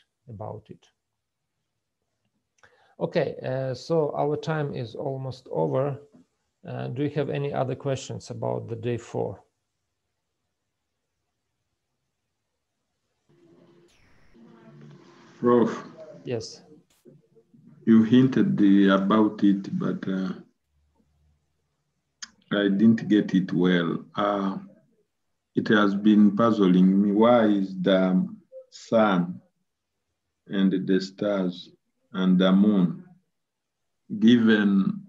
it. Okay, so our time is almost over. Do you have any other questions about the day 4? Prof. Yes. You hinted about it, but I didn't get it well. It has been puzzling me. Why is the sun and the stars and the moon given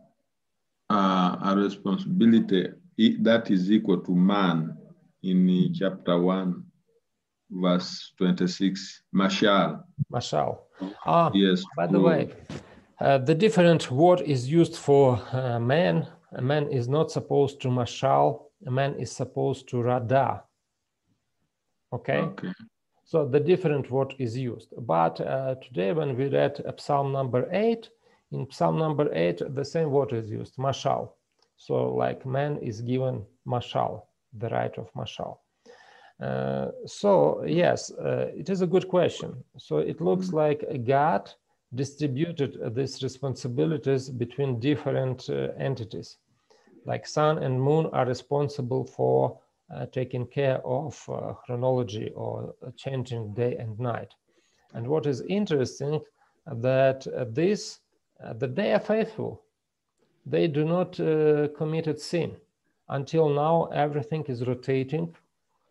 a responsibility that is equal to man in chapter 1, verse 26, Mashal? Yes. By the way, the different word is used for man. A man is not supposed to mashal. A man is supposed to rada. Okay? So the different word is used. But today when we read Psalm number 8, in Psalm number 8, the same word is used, mashal. So like man is given mashal, the right of mashal. So yes, it is a good question. So it looks like God distributed these responsibilities between different entities. Like sun and moon are responsible for taking care of chronology or changing day and night. And what is interesting, that they are faithful. They do not commit sin. Until now, everything is rotating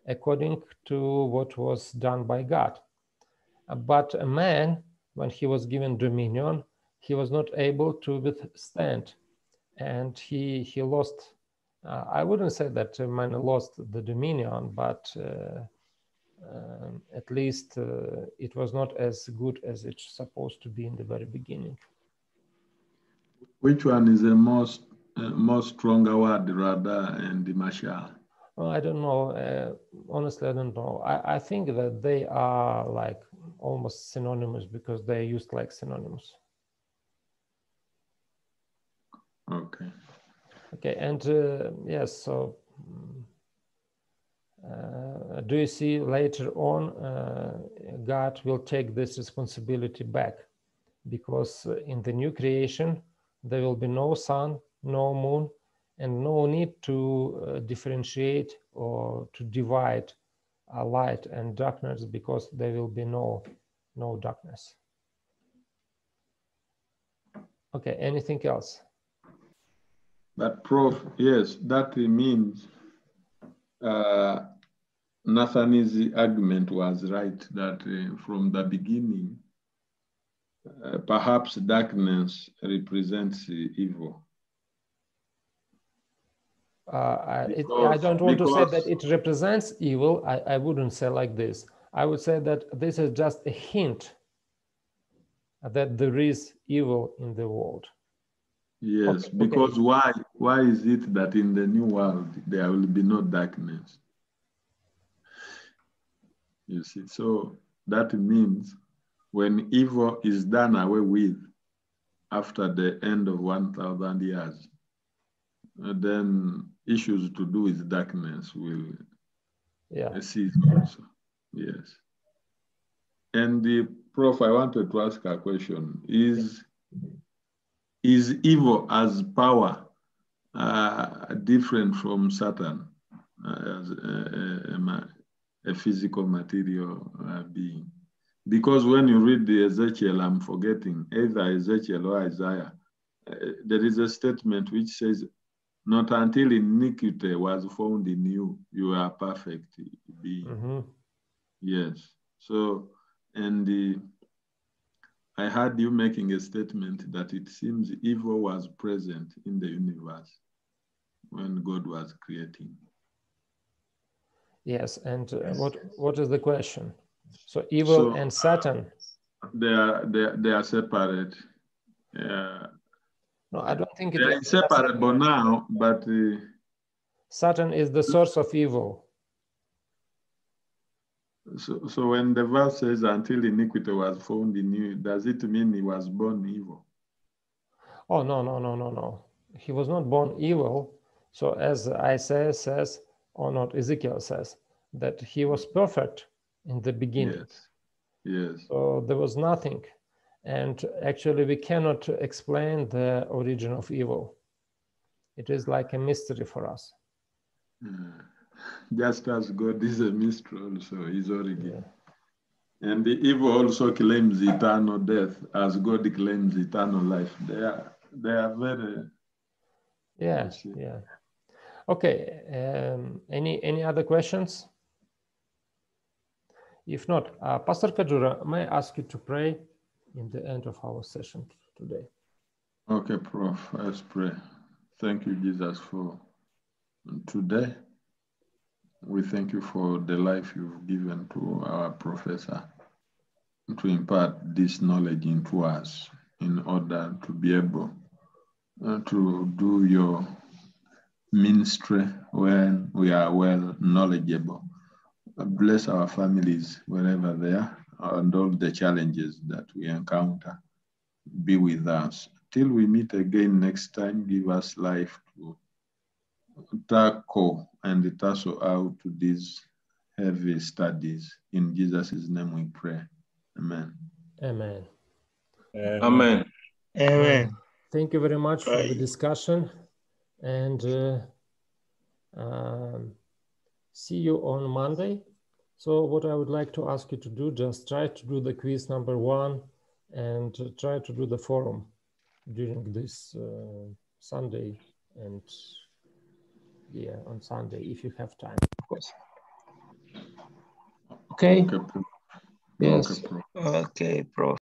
according to what was done by God. But a man, when he was given dominion, he was not able to withstand, and he lost. I wouldn't say that man lost the dominion, but at least it was not as good as it's supposed to be in the very beginning. Which one is the most stronger word, Rada and the Mashal? Well, I don't know. Honestly, I don't know. I think that they are like almost synonymous, because they are used like synonyms. Okay. Okay, and yes, so do you see later on God will take this responsibility back, because in the new creation there will be no sun, no moon, and no need to differentiate or to divide light and darkness, because there will be no darkness. Okay, anything else? But Prof, yes, that means Nathaniel's argument was right, that from the beginning, perhaps darkness represents evil. I don't want to say that it represents evil. I wouldn't say like this. I would say that this is just a hint that there is evil in the world. Yes, okay, because okay. Why is it that in the new world there will be no darkness? You see, so that means when evil is done away with after the end of 1,000 years, then issues to do with darkness will cease also. Yes. And the Prof, I wanted to ask a question. Is evil as power different from Satan as a physical material being? Because when you read the Ezekiel, I'm forgetting, either Ezekiel or Isaiah, there is a statement which says Not until iniquity was found in you, you are perfect being. Yes. So, and I heard you making a statement that it seems evil was present in the universe when God was creating. Yes, and what is the question? So evil and Satan. They are separate. No, I don't think they are inseparable now, but Satan is the source of evil. So when the verse says until iniquity was found in you, does it mean he was born evil? Oh, no. He was not born evil. So as Isaiah says, or not Ezekiel says, that he was perfect in the beginning. Yes. So there was nothing. And actually we cannot explain the origin of evil. It is like a mystery for us. Just as God is a mystery also, his origin. Yeah. And the evil also claims eternal death as God claims eternal life. They are very... Yeah. Okay, any other questions? If not, Pastor Kajura, may I ask you to pray in the end of our session today? Okay, Prof, let's pray. Thank you, Jesus, for today. We thank you for the life you've given to our professor to impart this knowledge into us in order to be able to do your ministry when we are well knowledgeable. Bless our families wherever they are and all the challenges that we encounter. Be with us. Till we meet again next time, give us life to tackle and tussle out to these heavy studies. In Jesus' name we pray. Amen. Amen. Amen. Amen. Thank you very much for the discussion, and see you on Monday. So what I would like to ask you to do, just try to do the quiz number 1 and try to do the forum during this Sunday, and on Sunday if you have time, of course. Okay. Okay, Yes. Okay, Prof.